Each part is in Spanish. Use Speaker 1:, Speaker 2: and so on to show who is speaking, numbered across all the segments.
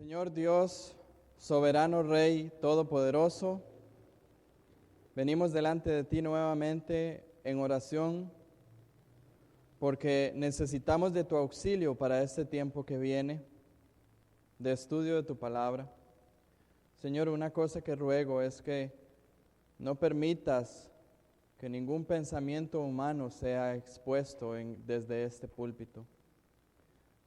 Speaker 1: Señor Dios, soberano Rey, todopoderoso, venimos delante de ti nuevamente en oración porque necesitamos de tu auxilio para este tiempo que viene de estudio de tu palabra. Señor, una cosa que ruego es que no permitas que ningún pensamiento humano sea expuesto desde este púlpito.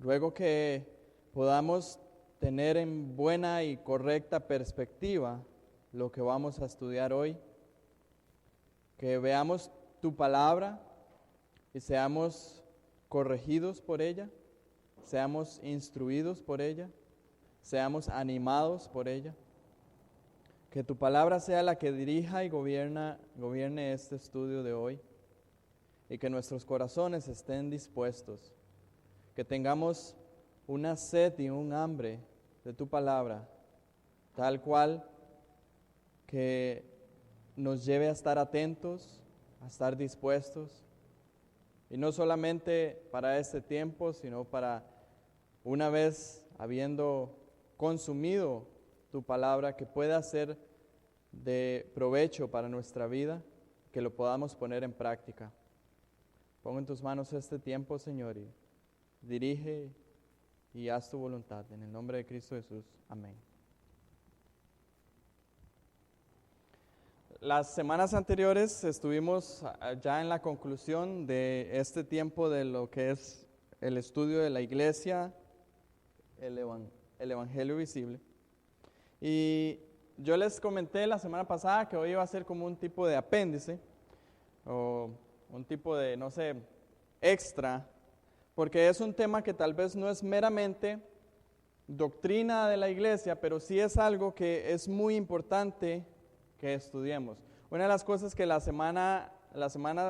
Speaker 1: Ruego que podamos tener en buena y correcta perspectiva lo que vamos a estudiar hoy, que veamos tu palabra y seamos corregidos por ella, seamos instruidos por ella, seamos animados por ella. Que tu palabra sea la que dirija y gobierne este estudio de hoy y que nuestros corazones estén dispuestos, que tengamos una sed y un hambre de tu palabra, tal cual que nos lleve a estar atentos, a estar dispuestos, y no solamente para este tiempo, sino para una vez habiendo consumido tu palabra, que pueda ser de provecho para nuestra vida, que lo podamos poner en práctica. Pongo en tus manos este tiempo, Señor, y dirige y haz tu voluntad. En el nombre de Cristo Jesús. Amén. Las semanas anteriores estuvimos ya en la conclusión de este tiempo de lo que es el estudio de la iglesia, el Evangelio visible. Y yo les comenté la semana pasada que hoy iba a ser como un tipo de apéndice, o un tipo de, no sé, extra, porque es un tema que tal vez no es meramente doctrina de la iglesia, pero sí es algo que es muy importante que estudiemos. Una de las cosas que las semanas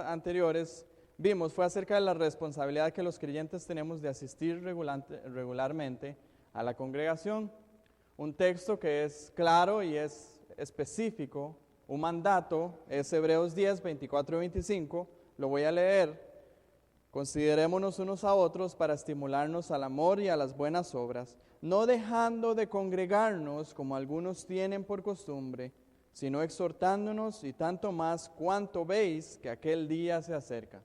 Speaker 1: anteriores vimos fue acerca de la responsabilidad que los creyentes tenemos de asistir regularmente a la congregación. Un texto que es claro y es específico, un mandato, es Hebreos 10, 24 y 25, lo voy a leer. Considerémonos unos a otros para estimularnos al amor y a las buenas obras, no dejando de congregarnos como algunos tienen por costumbre, sino exhortándonos, y tanto más cuanto veis que aquel día se acerca.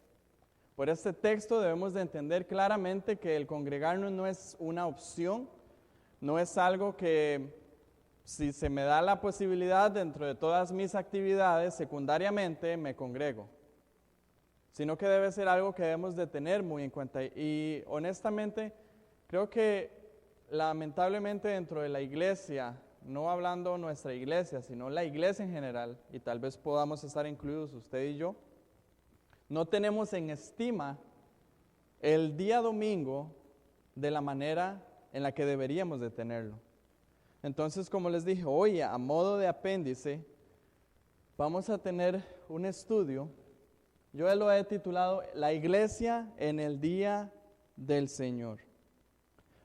Speaker 1: Por este texto debemos de entender claramente que el congregarnos no es una opción, no es algo que si se me da la posibilidad dentro de todas mis actividades, secundariamente me congrego, sino que debe ser algo que debemos de tener muy en cuenta. Y honestamente, creo que lamentablemente dentro de la iglesia, no hablando nuestra iglesia, sino la iglesia en general, y tal vez podamos estar incluidos usted y yo, no tenemos en estima el día domingo de la manera en la que deberíamos de tenerlo. Entonces, como les dije, hoy a modo de apéndice, vamos a tener un estudio. Yo lo he titulado La Iglesia en el Día del Señor.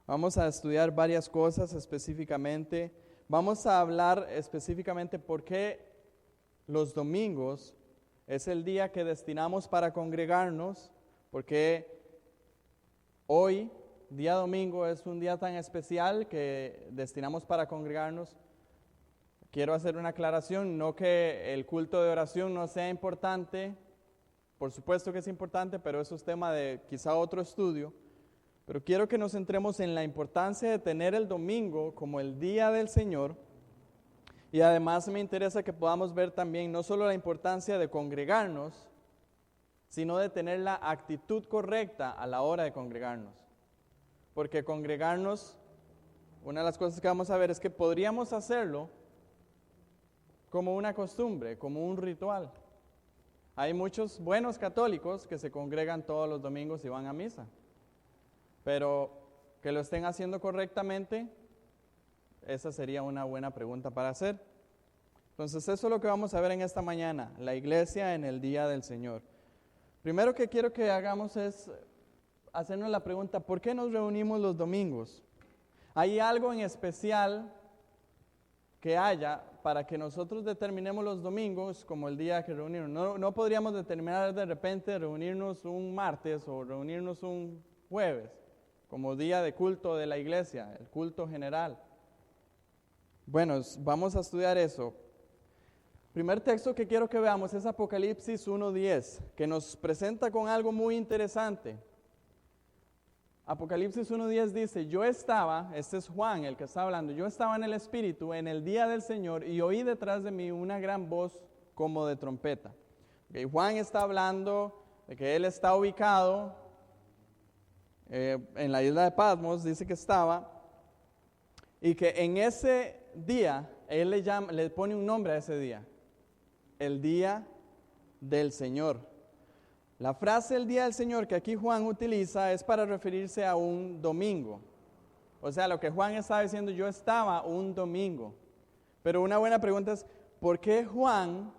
Speaker 1: Vamos a estudiar varias cosas específicamente. Vamos a hablar específicamente por qué los domingos es el día que destinamos para congregarnos, porque hoy, día domingo, es un día tan especial que destinamos para congregarnos. Quiero hacer una aclaración, no que el culto de oración no sea importante. Por supuesto que es importante, pero eso es tema de quizá otro estudio. Pero quiero que nos centremos en la importancia de tener el domingo como el día del Señor. Y además me interesa que podamos ver también no solo la importancia de congregarnos, sino de tener la actitud correcta a la hora de congregarnos. Porque congregarnos, una de las cosas que vamos a ver es que podríamos hacerlo como una costumbre, como un ritual. Hay muchos buenos católicos que se congregan todos los domingos y van a misa, pero que lo estén haciendo correctamente, esa sería una buena pregunta para hacer. Entonces eso es lo que vamos a ver en esta mañana, la iglesia en el día del Señor. Primero que quiero que hagamos es hacernos la pregunta, ¿por qué nos reunimos los domingos? ¿Hay algo en especial que haya para que nosotros determinemos los domingos como el día que reunirnos? No podríamos determinar de repente reunirnos un martes o reunirnos un jueves como día de culto de la iglesia, el culto general. Bueno, vamos a estudiar eso. Primer texto que quiero que veamos es Apocalipsis 1:10, que nos presenta con algo muy interesante. Apocalipsis 1:10 dice, yo estaba, este es Juan el que está hablando, yo estaba en el Espíritu en el día del Señor y oí detrás de mí una gran voz como de trompeta. Okay, Juan está hablando de que él está ubicado en la isla de Patmos, dice que estaba, y que en ese día, él le pone un nombre a ese día, el día del Señor. La frase el día del Señor que aquí Juan utiliza es para referirse a un domingo. O sea, lo que Juan estaba diciendo, yo estaba un domingo. Pero una buena pregunta es, ¿por qué Juan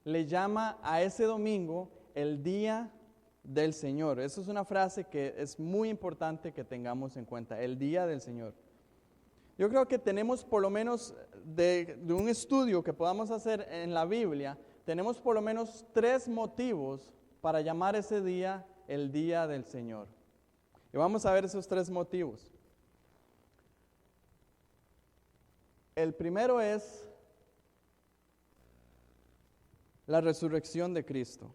Speaker 1: le llama a ese domingo el día del Señor? Esa es una frase que es muy importante que tengamos en cuenta, el día del Señor. Yo creo que tenemos por lo menos de un estudio que podamos hacer en la Biblia, tenemos por lo menos 3 motivos para llamar ese día el día del Señor. Y vamos a ver esos 3 motivos. El primero es la resurrección de Cristo.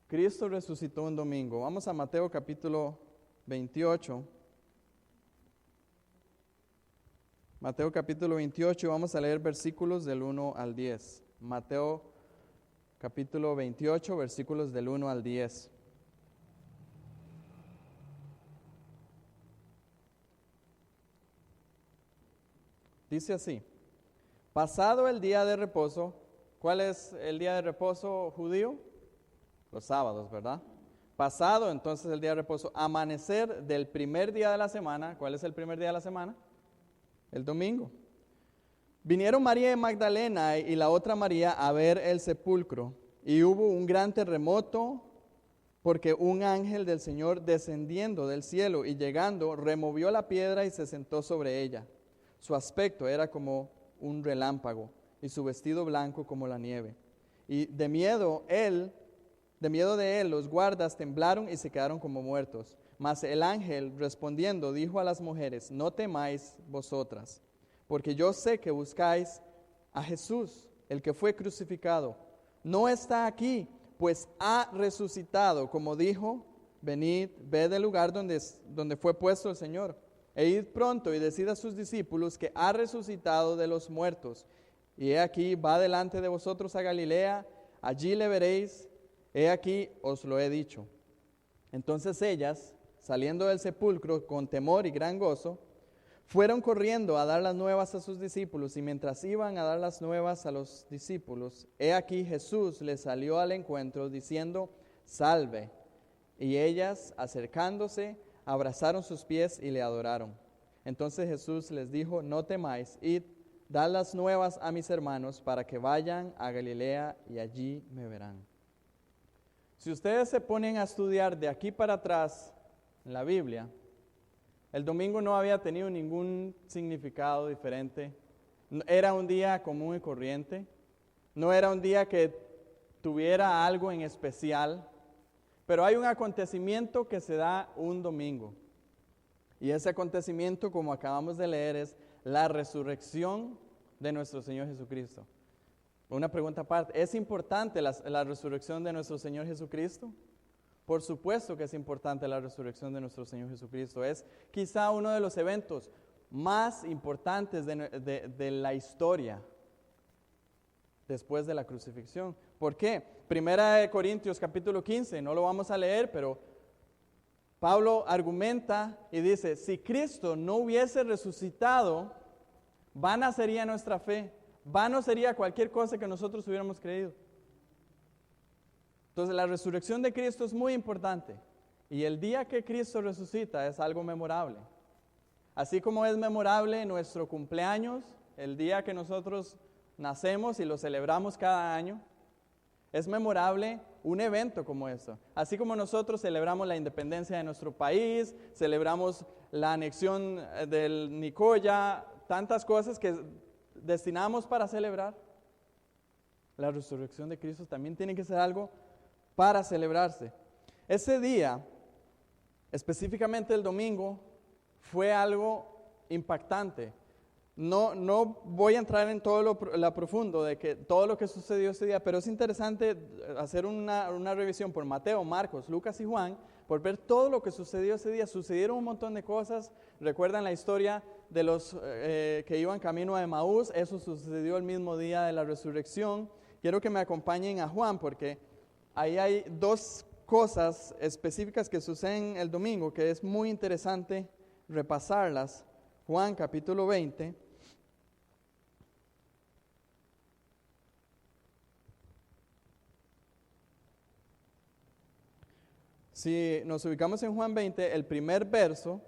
Speaker 1: Cristo resucitó un domingo. Vamos a Mateo capítulo 28. Mateo capítulo 28 y vamos a leer versículos del 1 al 10. Mateo capítulo 28, versículos del 1 al 10. Dice así, pasado el día de reposo, ¿cuál es el día de reposo judío? Los sábados, ¿verdad? Pasado entonces el día de reposo, amanecer del primer día de la semana, ¿cuál es el primer día de la semana? El domingo. Vinieron María de Magdalena y la otra María a ver el sepulcro, y hubo un gran terremoto, porque un ángel del Señor descendiendo del cielo y llegando, removió la piedra y se sentó sobre ella. Su aspecto era como un relámpago, y su vestido blanco como la nieve. Y de miedo de él, los guardas temblaron y se quedaron como muertos. Mas el ángel respondiendo dijo a las mujeres, no temáis vosotras, porque yo sé que buscáis a Jesús, el que fue crucificado. No está aquí, pues ha resucitado, como dijo, venid, ved el lugar donde fue puesto el Señor. E id pronto y decid a sus discípulos que ha resucitado de los muertos. Y he aquí, va delante de vosotros a Galilea, allí le veréis, he aquí os lo he dicho. Entonces ellas, saliendo del sepulcro con temor y gran gozo, fueron corriendo a dar las nuevas a sus discípulos, y mientras iban a dar las nuevas a los discípulos, he aquí Jesús les salió al encuentro diciendo, salve. Y ellas, acercándose, abrazaron sus pies y le adoraron. Entonces Jesús les dijo, no temáis, id, dad las nuevas a mis hermanos para que vayan a Galilea y allí me verán. Si ustedes se ponen a estudiar de aquí para atrás en la Biblia, el domingo no había tenido ningún significado diferente. Era un día común y corriente. No era un día que tuviera algo en especial. Pero hay un acontecimiento que se da un domingo. Y ese acontecimiento, como acabamos de leer, es la resurrección de nuestro Señor Jesucristo. Una pregunta aparte, ¿es importante la resurrección de nuestro Señor Jesucristo? Por supuesto que es importante la resurrección de nuestro Señor Jesucristo. Es quizá uno de los eventos más importantes de la historia después de la crucifixión. ¿Por qué? Primera de Corintios capítulo 15, no lo vamos a leer, pero Pablo argumenta y dice, si Cristo no hubiese resucitado, vana sería nuestra fe, vano sería cualquier cosa que nosotros hubiéramos creído. Entonces la resurrección de Cristo es muy importante y el día que Cristo resucita es algo memorable. Así como es memorable nuestro cumpleaños, el día que nosotros nacemos y lo celebramos cada año, es memorable un evento como esto. Así como nosotros celebramos la independencia de nuestro país, celebramos la anexión del Nicoya, tantas cosas que destinamos para celebrar, la resurrección de Cristo también tiene que ser algo para celebrarse. Ese día, específicamente el domingo, fue algo impactante. no voy a entrar en todo lo profundo de que todo lo que sucedió ese día, pero es interesante hacer una revisión por Mateo, Marcos, Lucas y Juan, por ver todo lo que sucedió ese día. Sucedieron un montón de cosas. Recuerdan la historia de los que iban camino a Emaús. Eso sucedió el mismo día de la resurrección. Quiero que me acompañen a Juan porque ahí hay dos cosas específicas que suceden el domingo que es muy interesante repasarlas. Juan capítulo 20. Si nos ubicamos en Juan 20, el primer verso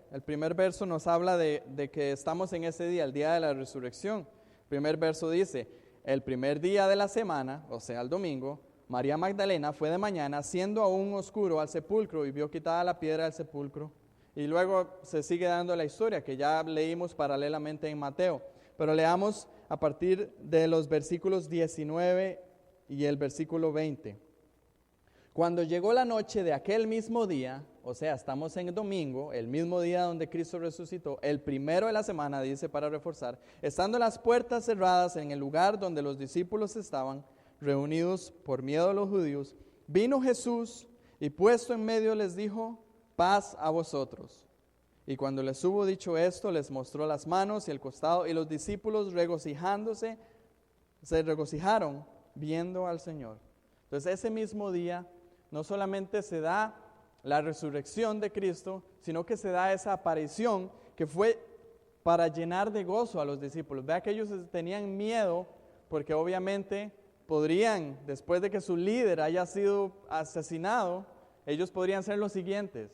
Speaker 1: nos habla de que estamos en ese día, el día de la resurrección. El primer verso dice, el primer día de la semana, o sea, el domingo, María Magdalena fue de mañana, siendo aún oscuro, al sepulcro y vio quitada la piedra del sepulcro. Y luego se sigue dando la historia que ya leímos paralelamente en Mateo. Pero leamos a partir de los versículos 19 y el versículo 20. Cuando llegó la noche de aquel mismo día, o sea, estamos en el domingo, el mismo día donde Cristo resucitó, el primero de la semana, dice para reforzar, estando las puertas cerradas en el lugar donde los discípulos estaban reunidos por miedo a los judíos, vino Jesús y puesto en medio les dijo, paz a vosotros. Y cuando les hubo dicho esto, les mostró las manos y el costado, y los discípulos regocijándose, se regocijaron viendo al Señor. Entonces ese mismo día no solamente se da la resurrección de Cristo, sino que se da esa aparición que fue para llenar de gozo a los discípulos. Vea que ellos tenían miedo porque obviamente podrían, después de que su líder haya sido asesinado, ellos podrían ser los siguientes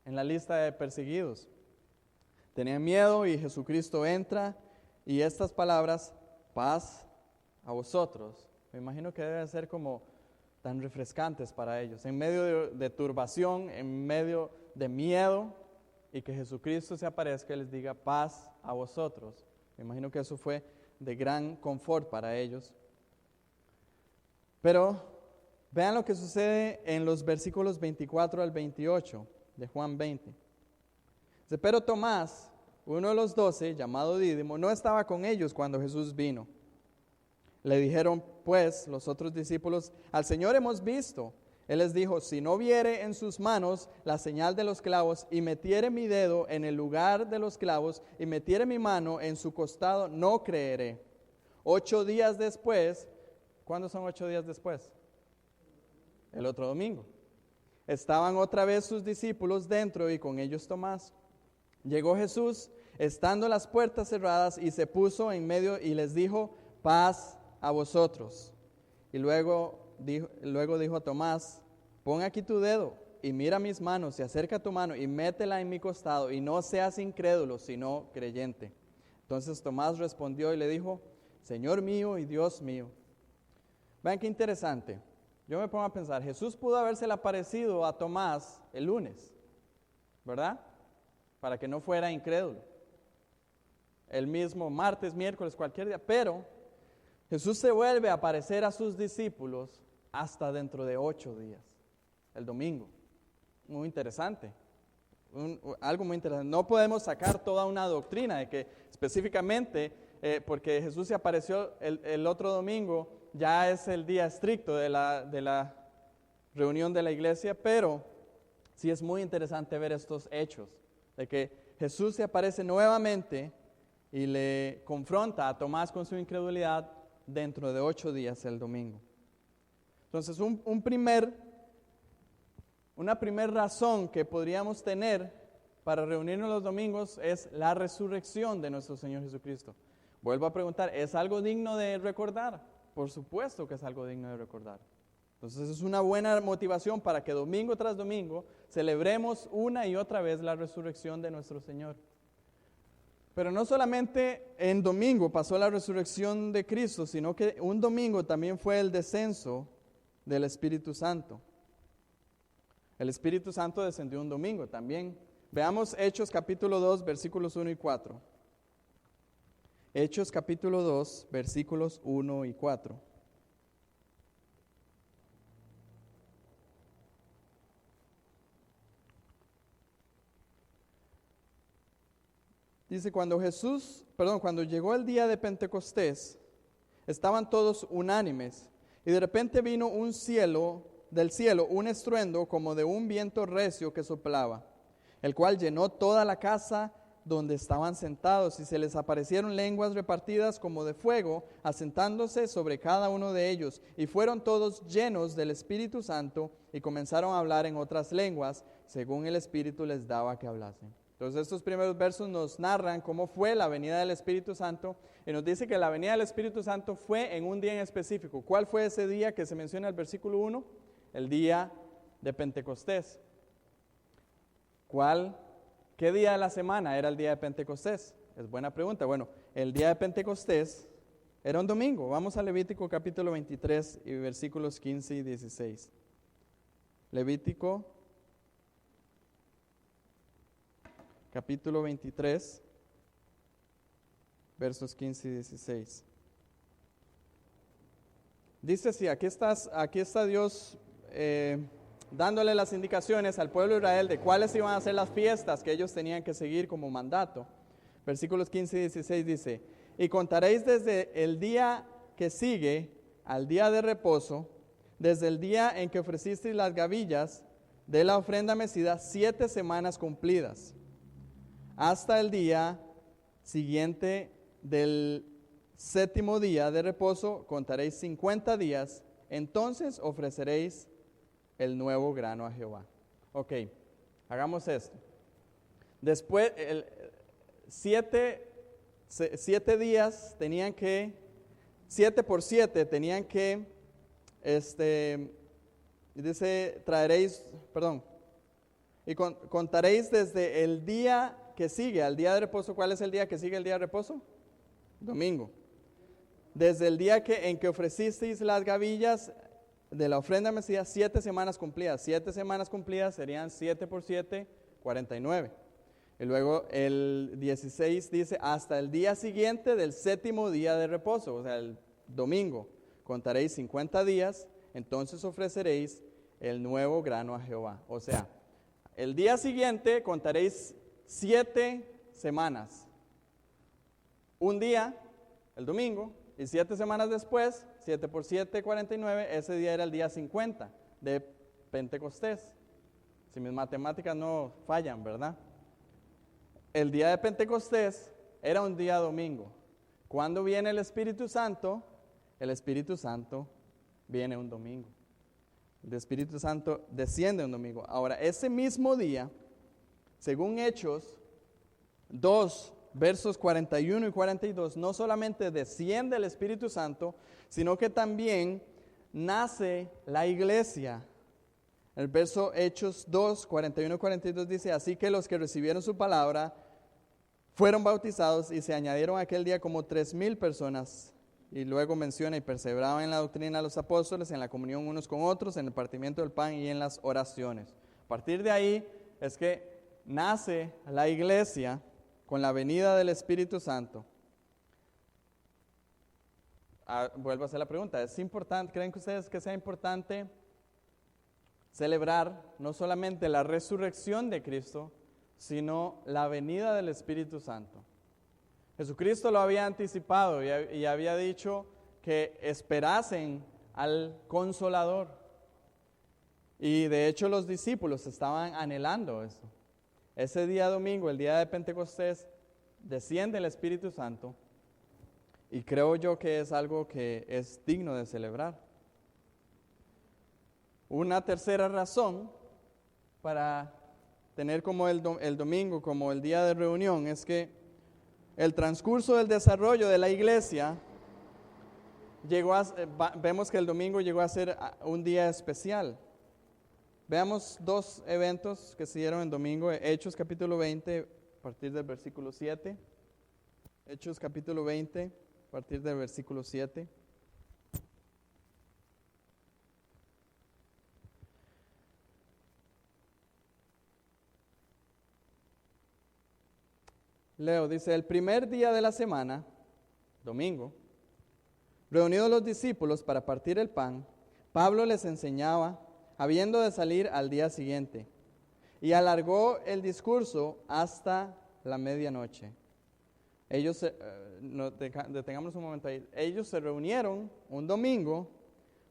Speaker 1: en la lista de perseguidos. Tenían miedo y Jesucristo entra y estas palabras, paz a vosotros, me imagino que deben ser como tan refrescantes para ellos, en medio de turbación, en medio de miedo, y que Jesucristo se aparezca y les diga paz a vosotros. Me imagino que eso fue de gran confort para ellos. Pero vean lo que sucede en los versículos 24 al 28 de Juan 20. Dice, pero Tomás, uno de los 12, llamado Dídimo, no estaba con ellos cuando Jesús vino. Le dijeron pues los otros discípulos, al Señor hemos visto. Él les dijo, si no viere en sus manos la señal de los clavos y metiere mi dedo en el lugar de los clavos y metiere mi mano en su costado, no creeré. 8 días después, ¿cuándo son 8 días después? El otro domingo. Estaban otra vez sus discípulos dentro y con ellos Tomás. Llegó Jesús, estando las puertas cerradas, y se puso en medio y les dijo, paz a vosotros. Y luego dijo a Tomás, pon aquí tu dedo y mira mis manos y acerca tu mano y métela en mi costado y no seas incrédulo, sino creyente. Entonces Tomás respondió y le dijo, Señor mío y Dios mío. Vean qué interesante. Yo me pongo a pensar, Jesús pudo habérsele aparecido a Tomás el lunes, ¿verdad? Para que no fuera incrédulo. El mismo martes, miércoles, cualquier día, pero Jesús se vuelve a aparecer a sus discípulos hasta dentro de 8 días, el domingo. Muy interesante, algo muy interesante. No podemos sacar toda una doctrina de que específicamente, porque Jesús se apareció el otro domingo, ya es el día estricto de la reunión de la iglesia, pero sí es muy interesante ver estos hechos, de que Jesús se aparece nuevamente y le confronta a Tomás con su incredulidad dentro de 8 días el domingo. Entonces una primera razón que podríamos tener para reunirnos los domingos es la resurrección de nuestro Señor Jesucristo. Vuelvo a preguntar, ¿es algo digno de recordar? Por supuesto que es algo digno de recordar. Entonces es una buena motivación para que domingo tras domingo celebremos una y otra vez la resurrección de nuestro Señor. Pero no solamente en domingo pasó la resurrección de Cristo, sino que un domingo también fue el descenso del Espíritu Santo. El Espíritu Santo descendió un domingo también. Veamos Hechos capítulo 2, versículos 1 y 4. Hechos capítulo 2, versículos 1 y 4. Dice, cuando llegó el día de Pentecostés, estaban todos unánimes, y de repente vino del cielo un estruendo como de un viento recio que soplaba, el cual llenó toda la casa donde estaban sentados, y se les aparecieron lenguas repartidas como de fuego, asentándose sobre cada uno de ellos, y fueron todos llenos del Espíritu Santo, y comenzaron a hablar en otras lenguas, según el Espíritu les daba que hablasen. Entonces estos primeros versos nos narran cómo fue la venida del Espíritu Santo, y nos dice que la venida del Espíritu Santo fue en un día en específico. ¿Cuál fue ese día que se menciona en el versículo 1? El día de Pentecostés. ¿Qué día de la semana era el día de Pentecostés? Es buena pregunta. Bueno, el día de Pentecostés era un domingo. Vamos a Levítico capítulo 23 y versículos 15 y 16. Levítico capítulo 23, versos 15 y 16. Dice así, aquí está Dios dándole las indicaciones al pueblo de Israel de cuáles iban a ser las fiestas que ellos tenían que seguir como mandato. Versículos 15 y 16 dice, y contaréis desde el día que sigue al día de reposo, desde el día en que ofrecisteis las gavillas de la ofrenda mecida, 7 semanas cumplidas, hasta el día siguiente del 7º día de reposo, contaréis 50 días, entonces ofreceréis el nuevo grano a Jehová. Ok, hagamos esto. Después, 7 días tenían que, 7 por 7 tenían que, dice, y contaréis desde el día que sigue al día de reposo. ¿Cuál es el día que sigue el día de reposo? Domingo. Desde el día en que ofrecisteis las gavillas de la ofrenda mecida, 7 semanas cumplidas. 7 semanas cumplidas serían 7 por 7, 49. Y luego el 16 dice, hasta el día siguiente del 7º día de reposo, o sea, el domingo. Contaréis 50 días, entonces ofreceréis el nuevo grano a Jehová. O sea, el día siguiente contaréis 7 semanas. Un día, el domingo, y 7 semanas después, 7 por 7, 49, ese día era el día 50 de Pentecostés. Si mis matemáticas no fallan, ¿verdad? El día de Pentecostés era un día domingo. ¿Cuándo viene el Espíritu Santo? El Espíritu Santo viene un domingo. El Espíritu Santo desciende un domingo. Ahora, ese mismo día, según Hechos 2, versos 41 y 42, no solamente desciende el Espíritu Santo, sino que también nace la iglesia. El verso Hechos 2, 41 y 42 dice, así que los que recibieron su palabra fueron bautizados y se añadieron aquel día como 3,000 personas. Y luego menciona, y perseveraban en la doctrina de los apóstoles, en la comunión unos con otros, en el partimiento del pan y en las oraciones. A partir de ahí es que nace la iglesia con la venida del Espíritu Santo. Vuelvo a hacer la pregunta, ¿es importante, creen que ustedes que sea importante celebrar no solamente la resurrección de Cristo, sino la venida del Espíritu Santo? Jesucristo lo había anticipado y había dicho que esperasen al Consolador. Y de hecho los discípulos estaban anhelando eso. Ese día domingo, el día de Pentecostés, desciende el Espíritu Santo y creo yo que es algo que es digno de celebrar. Una tercera razón para tener como el domingo como el día de reunión es que el transcurso del desarrollo de la iglesia vemos que el domingo llegó a ser un día especial. Veamos 2 eventos que se dieron en domingo. Hechos capítulo 20, a partir del versículo 7. Hechos capítulo 20, a partir del versículo 7. Leo, dice, el primer día de la semana, domingo, reunidos los discípulos para partir el pan, Pablo les enseñaba, habiendo de salir al día siguiente, y alargó el discurso hasta la medianoche. Detengamos un momento ahí. Ellos se reunieron un domingo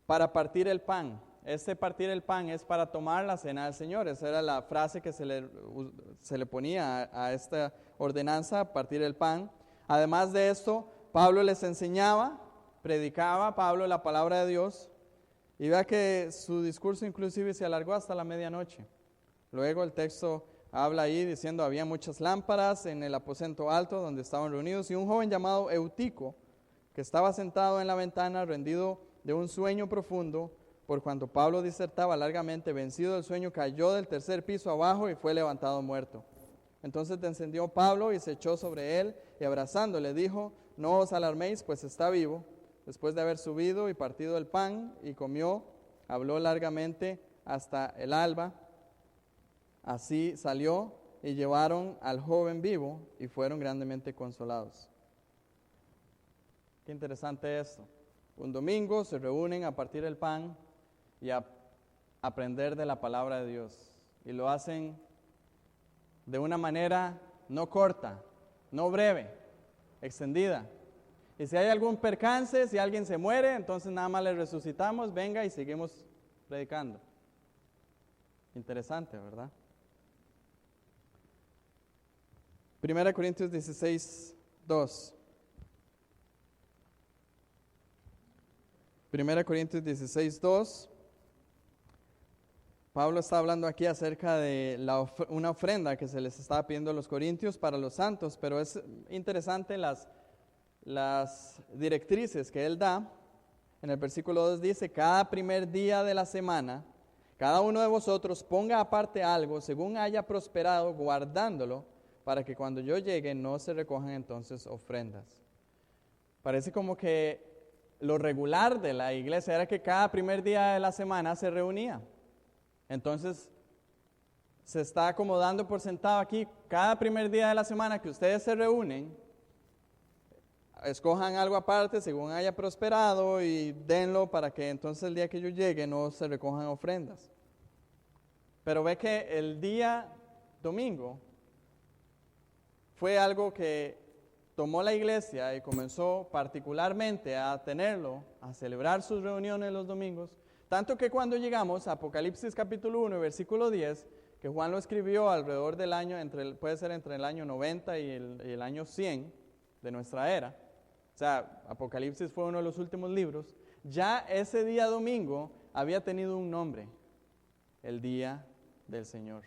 Speaker 1: para partir el pan. Este partir el pan es para tomar la cena del Señor. Esa era la frase que se le ponía a esta ordenanza, partir el pan. Además de esto, Pablo les enseñaba, predicaba Pablo la palabra de Dios. Y vea que su discurso inclusive se alargó hasta la medianoche. Luego el texto habla ahí diciendo, había muchas lámparas en el aposento alto donde estaban reunidos, y un joven llamado Eutico, que estaba sentado en la ventana, rendido de un sueño profundo, por cuanto Pablo disertaba largamente, vencido del sueño, cayó del tercer piso abajo y fue levantado muerto. Entonces descendió Pablo y se echó sobre él, y abrazándole dijo, no os alarméis, pues está vivo. Después de haber subido y partido el pan y comió, habló largamente hasta el alba. Así salió y llevaron al joven vivo y fueron grandemente consolados. Qué interesante esto. Un domingo se reúnen a partir el pan y a aprender de la palabra de Dios. Y lo hacen de una manera no corta, no breve, extendida. Y si hay algún percance, si alguien se muere, entonces nada más le resucitamos, venga y seguimos predicando. Interesante, ¿verdad? 1 Corintios 16, 2. 1 Corintios 16, 2. Pablo está hablando aquí acerca de una ofrenda que se les estaba pidiendo a los corintios para los santos, pero es interesante las directrices que él da. En el versículo 2 dice, cada primer día de la semana, cada uno de vosotros ponga aparte algo según haya prosperado, guardándolo, para que cuando yo llegue no se recojan entonces ofrendas. Parece como que lo regular de la iglesia era que cada primer día de la semana se reunía. Entonces, se está acomodando por sentado aquí, cada primer día de la semana que ustedes se reúnen, escojan algo aparte según haya prosperado y denlo para que entonces el día que yo llegue no se recojan ofrendas. Pero ve que el día domingo fue algo que tomó la iglesia y comenzó particularmente a tenerlo, a celebrar sus reuniones los domingos, tanto que cuando llegamos a Apocalipsis capítulo 1, versículo 10, que Juan lo escribió alrededor del año, puede ser entre el año 90 y el año 100 de nuestra era, o sea, Apocalipsis fue uno de los últimos libros, ya ese día domingo había tenido un nombre, el día del Señor,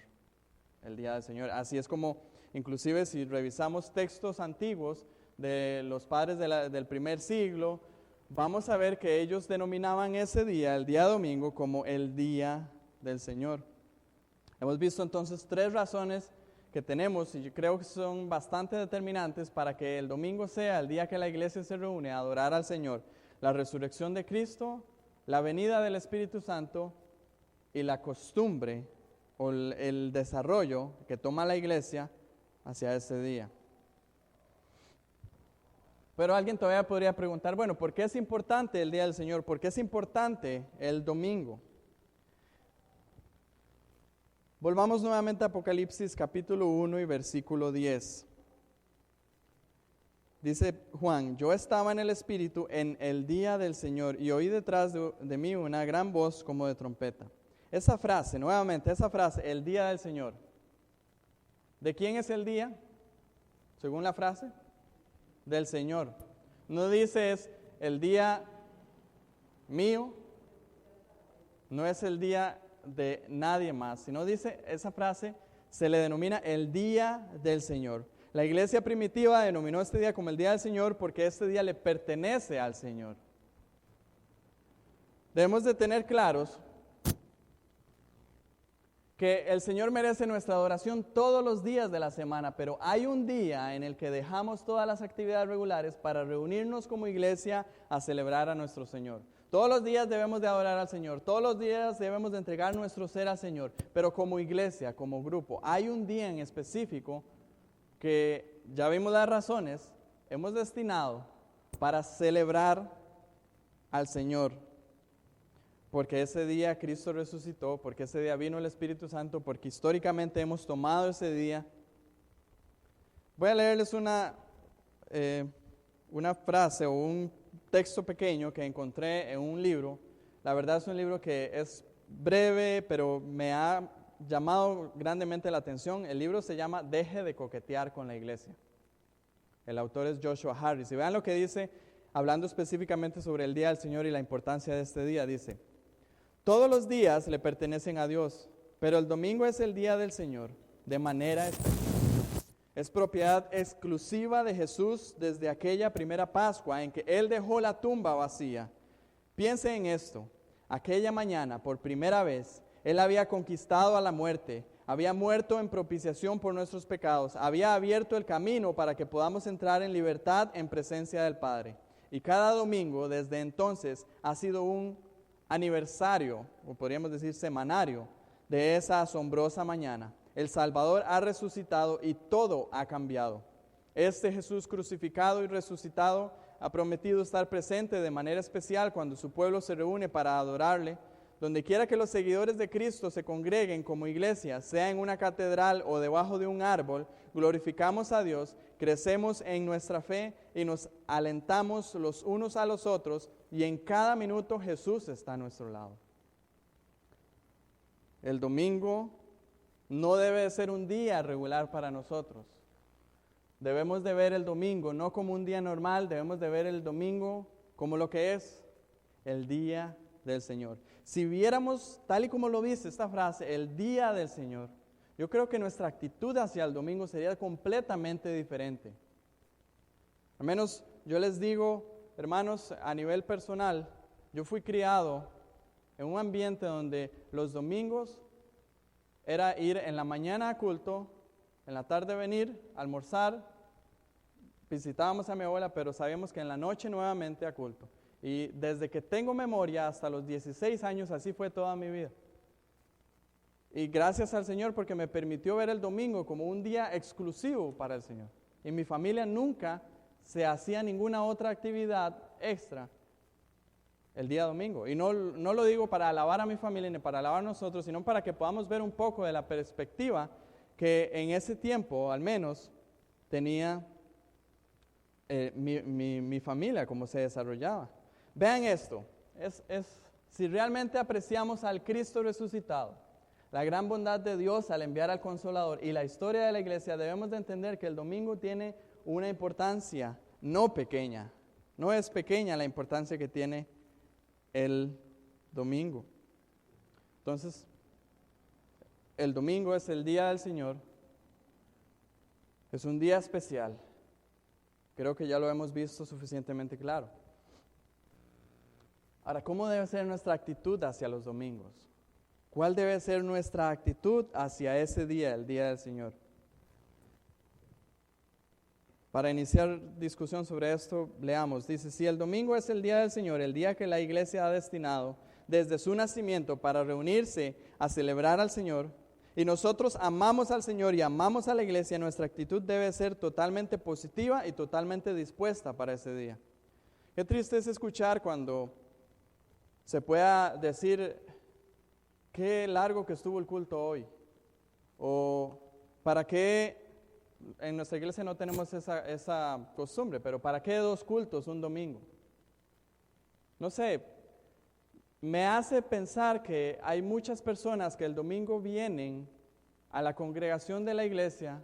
Speaker 1: el día del Señor. Así es como, inclusive si revisamos textos antiguos de los padres del primer siglo, vamos a ver que ellos denominaban ese día, el día domingo, como el día del Señor. Hemos visto entonces 3 razones que tenemos, y yo creo que son bastante determinantes para que el domingo sea el día que la iglesia se reúne a adorar al Señor. La resurrección de Cristo, la venida del Espíritu Santo y la costumbre o el desarrollo que toma la iglesia hacia ese día. Pero alguien todavía podría preguntar, bueno, ¿por qué es importante el día del Señor? ¿Por qué es importante el domingo? Volvamos nuevamente a Apocalipsis capítulo 1 y versículo 10. Dice Juan, yo estaba en el Espíritu en el día del Señor y oí detrás de mí una gran voz como de trompeta. Esa frase, nuevamente, esa frase, el día del Señor. ¿De quién es el día? Según la frase, del Señor. No dice es el día mío, no es el día de nadie más, sino dice esa frase, se le denomina el día del Señor. La iglesia primitiva denominó este día como el día del Señor porque este día le pertenece al Señor. Debemos de tener claros que el Señor merece nuestra adoración todos los días de la semana, pero hay un día en el que dejamos todas las actividades regulares para reunirnos como iglesia a celebrar a nuestro Señor. Todos los días debemos de adorar al Señor, todos los días debemos de entregar nuestro ser al Señor, pero como iglesia, como grupo, hay un día en específico que ya vimos las razones, hemos destinado para celebrar al Señor. Porque ese día Cristo resucitó, porque ese día vino el Espíritu Santo, porque históricamente hemos tomado ese día. Voy a leerles una frase o un texto pequeño que encontré en un libro. La verdad es un libro que es breve, pero me ha llamado grandemente la atención. El libro se llama Deje de coquetear con la iglesia. El autor es Joshua Harris. Y vean lo que dice, hablando específicamente sobre el Día del Señor y la importancia de este día. Dice: todos los días le pertenecen a Dios, pero el domingo es el día del Señor, de manera especial. Es propiedad exclusiva de Jesús desde aquella primera Pascua en que Él dejó la tumba vacía. Piense en esto. Aquella mañana, por primera vez, Él había conquistado a la muerte, había muerto en propiciación por nuestros pecados, había abierto el camino para que podamos entrar en libertad en presencia del Padre. Y cada domingo, desde entonces, ha sido un aniversario, o podríamos decir semanario, de esa asombrosa mañana. El Salvador ha resucitado y todo ha cambiado. Este Jesús crucificado y resucitado ha prometido estar presente de manera especial cuando su pueblo se reúne para adorarle. Donde quiera que los seguidores de Cristo se congreguen como iglesia, sea en una catedral o debajo de un árbol, glorificamos a Dios, crecemos en nuestra fe y nos alentamos los unos a los otros, y en cada minuto Jesús está a nuestro lado. El domingo no debe ser un día regular para nosotros. Debemos de ver el domingo no como un día normal, debemos de ver el domingo como lo que es el día del Señor. Si viéramos, tal y como lo dice esta frase, el día del Señor, yo creo que nuestra actitud hacia el domingo sería completamente diferente. Al menos yo les digo, hermanos, a nivel personal, yo fui criado en un ambiente donde los domingos era ir en la mañana a culto, en la tarde venir, almorzar, visitábamos a mi abuela, pero sabíamos que en la noche nuevamente a culto. Y desde que tengo memoria hasta los 16 años, así fue toda mi vida. Y gracias al Señor porque me permitió ver el domingo como un día exclusivo para el Señor. Y mi familia nunca se hacía ninguna otra actividad extra el día domingo. Y no lo digo para alabar a mi familia ni para alabar a nosotros, sino para que podamos ver un poco de la perspectiva que en ese tiempo, al menos, tenía mi familia, cómo se desarrollaba. Vean esto, si realmente apreciamos al Cristo resucitado, la gran bondad de Dios al enviar al Consolador y la historia de la iglesia, debemos de entender que el domingo tiene una importancia no pequeña. No es pequeña la importancia que tiene el domingo. Entonces, el domingo es el día del Señor. Es un día especial. Creo que ya lo hemos visto suficientemente claro. Ahora, ¿cómo debe ser nuestra actitud hacia los domingos? ¿Cuál debe ser nuestra actitud hacia ese día, el día del Señor? Para iniciar discusión sobre esto, leamos. Dice: si el domingo es el día del Señor, el día que la iglesia ha destinado desde su nacimiento para reunirse a celebrar al Señor, y nosotros amamos al Señor y amamos a la iglesia, nuestra actitud debe ser totalmente positiva y totalmente dispuesta para ese día. Qué triste es escuchar cuando se pueda decir: qué largo que estuvo el culto hoy, o para qué. En nuestra iglesia no tenemos esa costumbre, pero ¿para qué 2 cultos un domingo? No sé, me hace pensar que hay muchas personas que el domingo vienen a la congregación de la iglesia,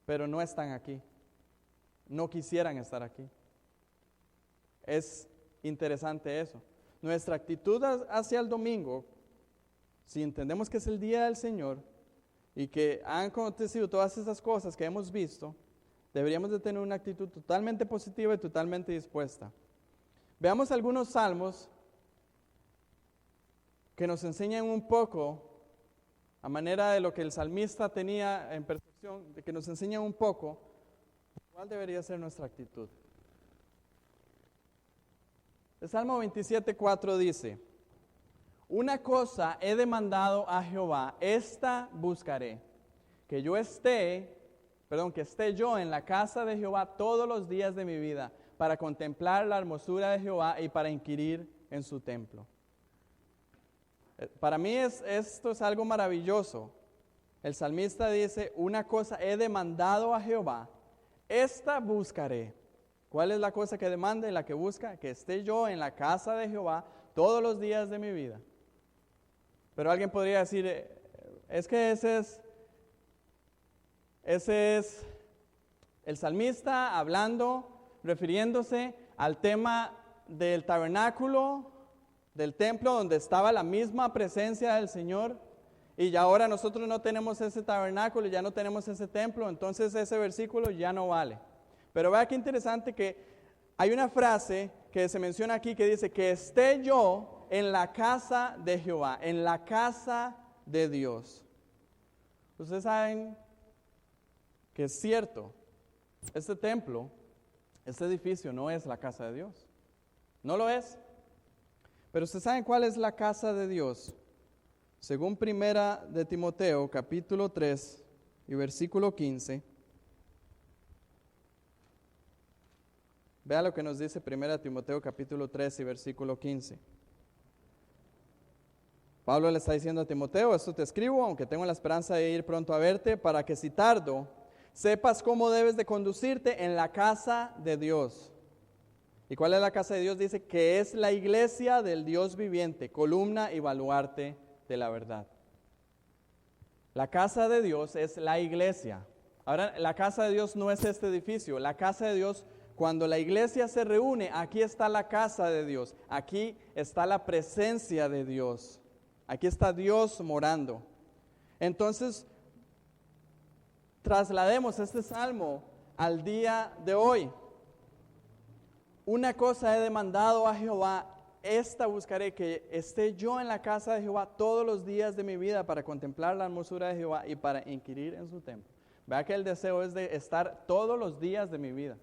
Speaker 1: pero no están aquí, no quisieran estar aquí. Es interesante eso. Nuestra actitud hacia el domingo, si entendemos que es el día del Señor, y que han acontecido todas esas cosas que hemos visto, deberíamos de tener una actitud totalmente positiva y totalmente dispuesta. Veamos algunos salmos que nos enseñan un poco, a manera de lo que el salmista tenía en percepción, de que nos enseñan un poco cuál debería ser nuestra actitud. El Salmo 27:4 dice: una cosa he demandado a Jehová, esta buscaré, que esté yo en la casa de Jehová todos los días de mi vida, para contemplar la hermosura de Jehová y para inquirir en su templo. Para mí esto es algo maravilloso. El salmista dice: una cosa he demandado a Jehová, esta buscaré. ¿Cuál es la cosa que demanda y la que busca? Que esté yo en la casa de Jehová todos los días de mi vida. Pero alguien podría decir, es que ese es el salmista hablando, refiriéndose al tema del tabernáculo, del templo donde estaba la misma presencia del Señor, y ya ahora nosotros no tenemos ese tabernáculo, ya no tenemos ese templo, entonces ese versículo ya no vale. Pero vea qué interesante que hay una frase que se menciona aquí que dice que esté yo en la casa de Jehová, en la casa de Dios. Ustedes saben que es cierto, este templo, este edificio no es la casa de Dios, no lo es. Pero ustedes saben cuál es la casa de Dios. Según Primera de Timoteo, capítulo 3 y versículo 15. Vea lo que nos dice 1 Timoteo capítulo 3 y versículo 15. Pablo le está diciendo a Timoteo, esto te escribo, aunque tengo la esperanza de ir pronto a verte, para que si tardo, sepas cómo debes de conducirte en la casa de Dios. ¿Y cuál es la casa de Dios? Dice que es la iglesia del Dios viviente, columna y baluarte de la verdad. La casa de Dios es la iglesia. Ahora, la casa de Dios no es este edificio, la casa de Dios. Cuando la iglesia se reúne, aquí está la casa de Dios, aquí está la presencia de Dios, aquí está Dios morando. Entonces, traslademos este salmo al día de hoy. Una cosa he demandado a Jehová, esta buscaré, que esté yo en la casa de Jehová todos los días de mi vida para contemplar la hermosura de Jehová y para inquirir en su templo. Vea que el deseo es de estar todos los días de mi vida.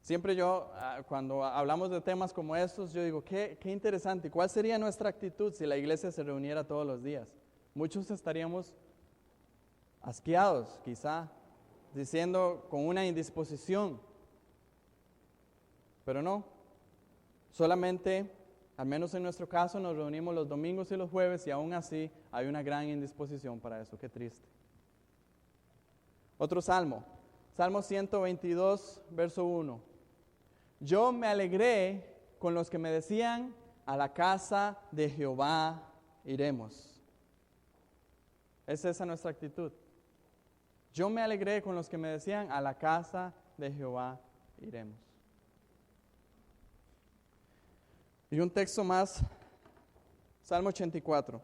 Speaker 1: Siempre yo, cuando hablamos de temas como estos, yo digo, qué interesante. ¿Cuál sería nuestra actitud si la iglesia se reuniera todos los días? Muchos estaríamos asqueados, quizá, diciendo con una indisposición. Pero no, solamente, al menos en nuestro caso, nos reunimos los domingos y los jueves y aún así hay una gran indisposición para eso. Qué triste. Otro salmo, Salmo 122, verso 1. Yo me alegré con los que me decían, a la casa de Jehová iremos. ¿Es esa nuestra actitud? Yo me alegré con los que me decían, a la casa de Jehová iremos. Y un texto más, Salmo 84.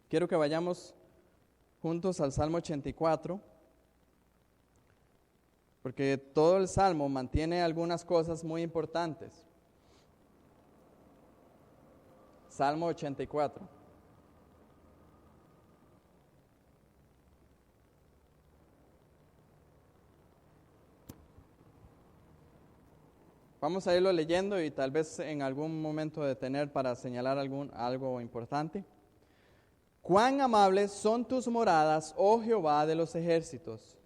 Speaker 1: Quiero que vayamos juntos al Salmo 84. Porque todo el Salmo mantiene algunas cosas muy importantes. Salmo 84. Vamos a irlo leyendo y tal vez en algún momento detener para señalar algo importante. Cuán amables son tus moradas, oh Jehová de los ejércitos.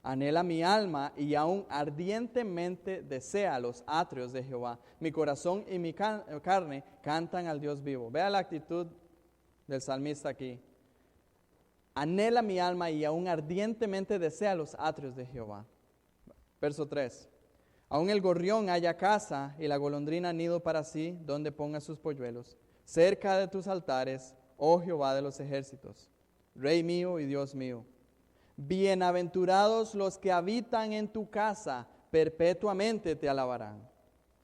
Speaker 1: Anhela mi alma y aún ardientemente desea los atrios de Jehová. Mi corazón y mi carne cantan al Dios vivo. Vea la actitud del salmista aquí. Anhela mi alma y aún ardientemente desea los atrios de Jehová. Verso 3. Aún el gorrión halla casa y la golondrina nido para sí, donde ponga sus polluelos. Cerca de tus altares, oh Jehová de los ejércitos, Rey mío y Dios mío. Bienaventurados los que habitan en tu casa, perpetuamente te alabarán.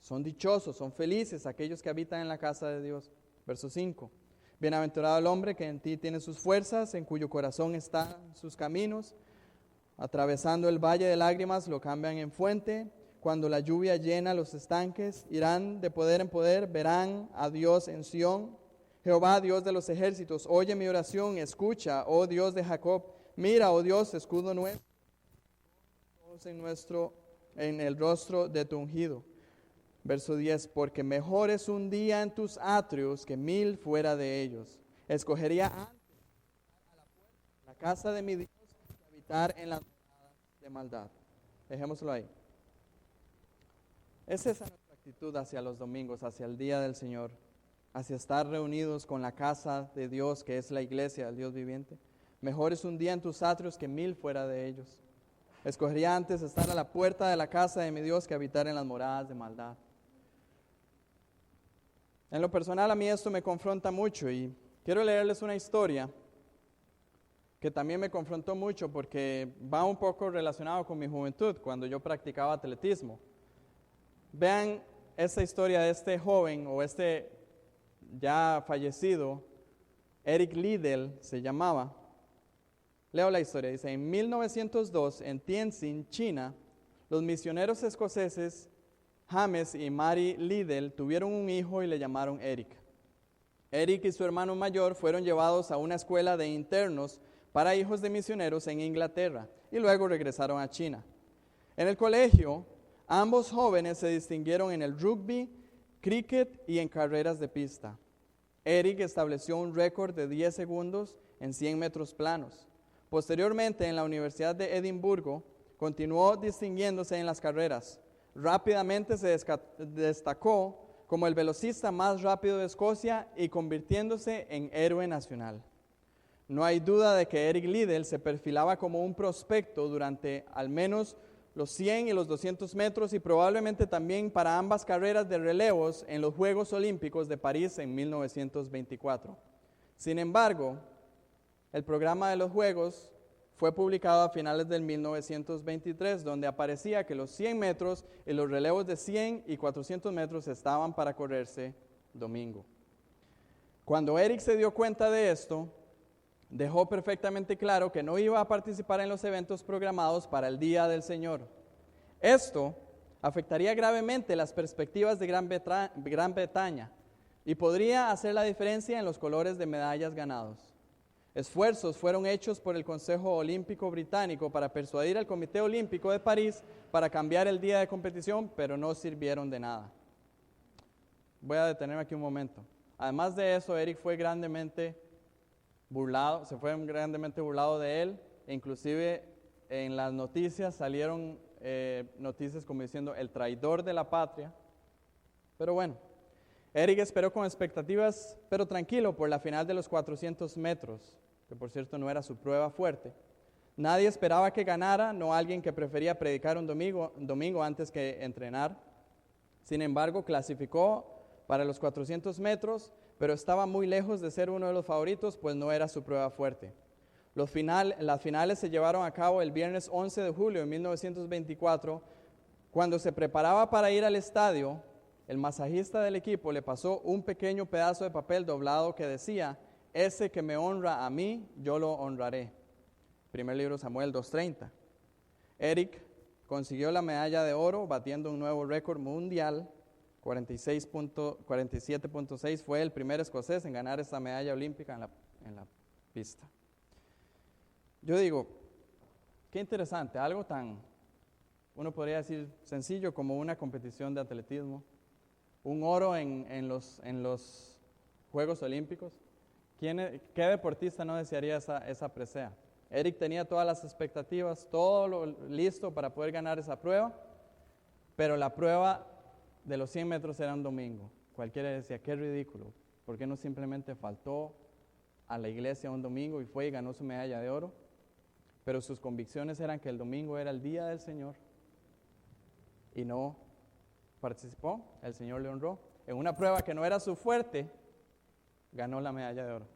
Speaker 1: Son dichosos, son felices aquellos que habitan en la casa de Dios. Verso 5. Bienaventurado el hombre que en ti tiene sus fuerzas, en cuyo corazón están sus caminos. Atravesando el valle de lágrimas lo cambian en fuente. Cuando la lluvia llena los estanques, irán de poder en poder, verán a Dios en Sión. Jehová, Dios de los ejércitos, oye mi oración, escucha, oh Dios de Jacob. Mira, oh Dios, escudo nuestro, en el rostro de tu ungido. Verso 10, porque mejor es un día en tus atrios que 1000 fuera de ellos. Escogería antes la casa de mi Dios que habitar en las moradas de maldad. Dejémoslo ahí. Es esa nuestra actitud hacia los domingos, hacia el día del Señor, hacia estar reunidos con la casa de Dios, que es la iglesia del Dios viviente. Mejor es un día en tus atrios que 1000 fuera de ellos. Escogería antes estar a la puerta de la casa de mi Dios que habitar en las moradas de maldad. En lo personal a mí esto me confronta mucho y quiero leerles una historia que también me confrontó mucho porque va un poco relacionado con mi juventud, cuando yo practicaba atletismo. Vean esta historia de este joven o este ya fallecido, Eric Liddell se llamaba. Leo la historia, dice: en 1902, en Tientsin, China, los misioneros escoceses James y Mary Liddell tuvieron un hijo y le llamaron Eric. Eric y su hermano mayor fueron llevados a una escuela de internos para hijos de misioneros en Inglaterra y luego regresaron a China. En el colegio, ambos jóvenes se distinguieron en el rugby, cricket y en carreras de pista. Eric estableció un récord de 10 segundos en 100 metros planos. Posteriormente, en la Universidad de Edimburgo, continuó distinguiéndose en las carreras. Rápidamente se destacó como el velocista más rápido de Escocia y convirtiéndose en héroe nacional. No hay duda de que Eric Liddell se perfilaba como un prospecto durante al menos los 100 y los 200 metros y probablemente también para ambas carreras de relevos en los Juegos Olímpicos de París en 1924. Sin embargo, el programa de los Juegos fue publicado a finales del 1923, donde aparecía que los 100 metros y los relevos de 100 y 400 metros estaban para correrse domingo. Cuando Eric se dio cuenta de esto, dejó perfectamente claro que no iba a participar en los eventos programados para el Día del Señor. Esto afectaría gravemente las perspectivas de Gran Bretaña y podría hacer la diferencia en los colores de medallas ganados. Esfuerzos fueron hechos por el Consejo Olímpico Británico para persuadir al Comité Olímpico de París para cambiar el día de competición, pero no sirvieron de nada. Voy a detenerme aquí un momento. Además de eso, Eric fue grandemente burlado, se fue grandemente burlado de él, e inclusive en las noticias salieron noticias como diciendo el traidor de la patria. Pero bueno, Eric esperó con expectativas, pero tranquilo, por la final de los 400 metros, que por cierto no era su prueba fuerte. Nadie esperaba que ganara, no alguien que prefería predicar un domingo antes que entrenar. Sin embargo, clasificó para los 400 metros, pero estaba muy lejos de ser uno de los favoritos, pues no era su prueba fuerte. Las finales se llevaron a cabo el viernes 11 de julio de 1924. Cuando se preparaba para ir al estadio, el masajista del equipo le pasó un pequeño pedazo de papel doblado que decía: ese que me honra a mí, yo lo honraré. Primer libro Samuel 2:30. Eric consiguió la medalla de oro batiendo un nuevo récord mundial. 47.6 fue el primer escocés en ganar esta medalla olímpica en la pista. Yo digo, qué interesante, algo tan, uno podría decir, sencillo como una competición de atletismo, un oro en los Juegos Olímpicos. ¿Qué deportista no desearía esa presea? Eric tenía todas las expectativas, todo lo listo para poder ganar esa prueba, pero la prueba de los 100 metros era un domingo. Cualquiera decía, qué ridículo, ¿por qué no simplemente faltó a la iglesia un domingo y fue y ganó su medalla de oro? Pero sus convicciones eran que el domingo era el día del Señor y no participó, el Señor le honró. En una prueba que no era su fuerte, ganó la medalla de oro.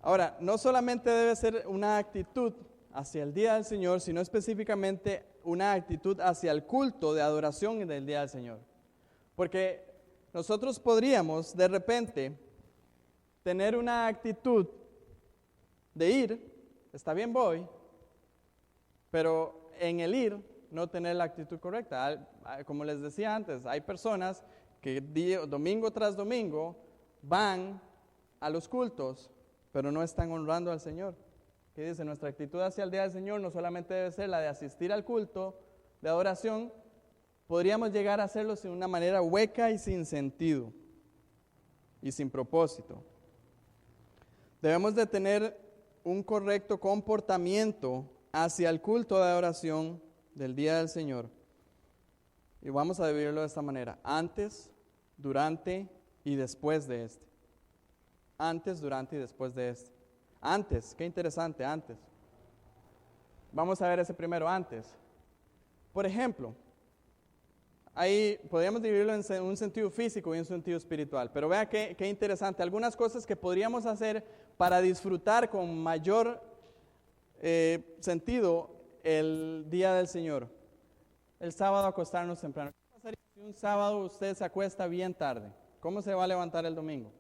Speaker 1: Ahora, no solamente debe ser una actitud hacia el Día del Señor, sino específicamente una actitud hacia el culto de adoración del Día del Señor. Porque nosotros podríamos de repente tener una actitud de ir, está bien voy, pero en el ir no tener la actitud correcta. Como les decía antes, hay personas que domingo tras domingo van a los cultos, pero no están honrando al Señor. ¿Qué dice? Nuestra actitud hacia el Día del Señor no solamente debe ser la de asistir al culto de adoración, podríamos llegar a hacerlo de una manera hueca y sin sentido y sin propósito. Debemos de tener un correcto comportamiento hacia el culto de adoración del Día del Señor. Y vamos a dividirlo de esta manera: antes, durante y después de este. Antes, durante y después de este. Antes, qué interesante, antes. Vamos a ver ese primero antes. Por ejemplo, ahí podríamos dividirlo en un sentido físico y un sentido espiritual, pero vea qué interesante, algunas cosas que podríamos hacer para disfrutar con mayor sentido el día del Señor. El sábado acostarnos temprano. ¿Qué pasaría si un sábado usted se acuesta bien tarde? ¿Cómo se va a levantar el domingo?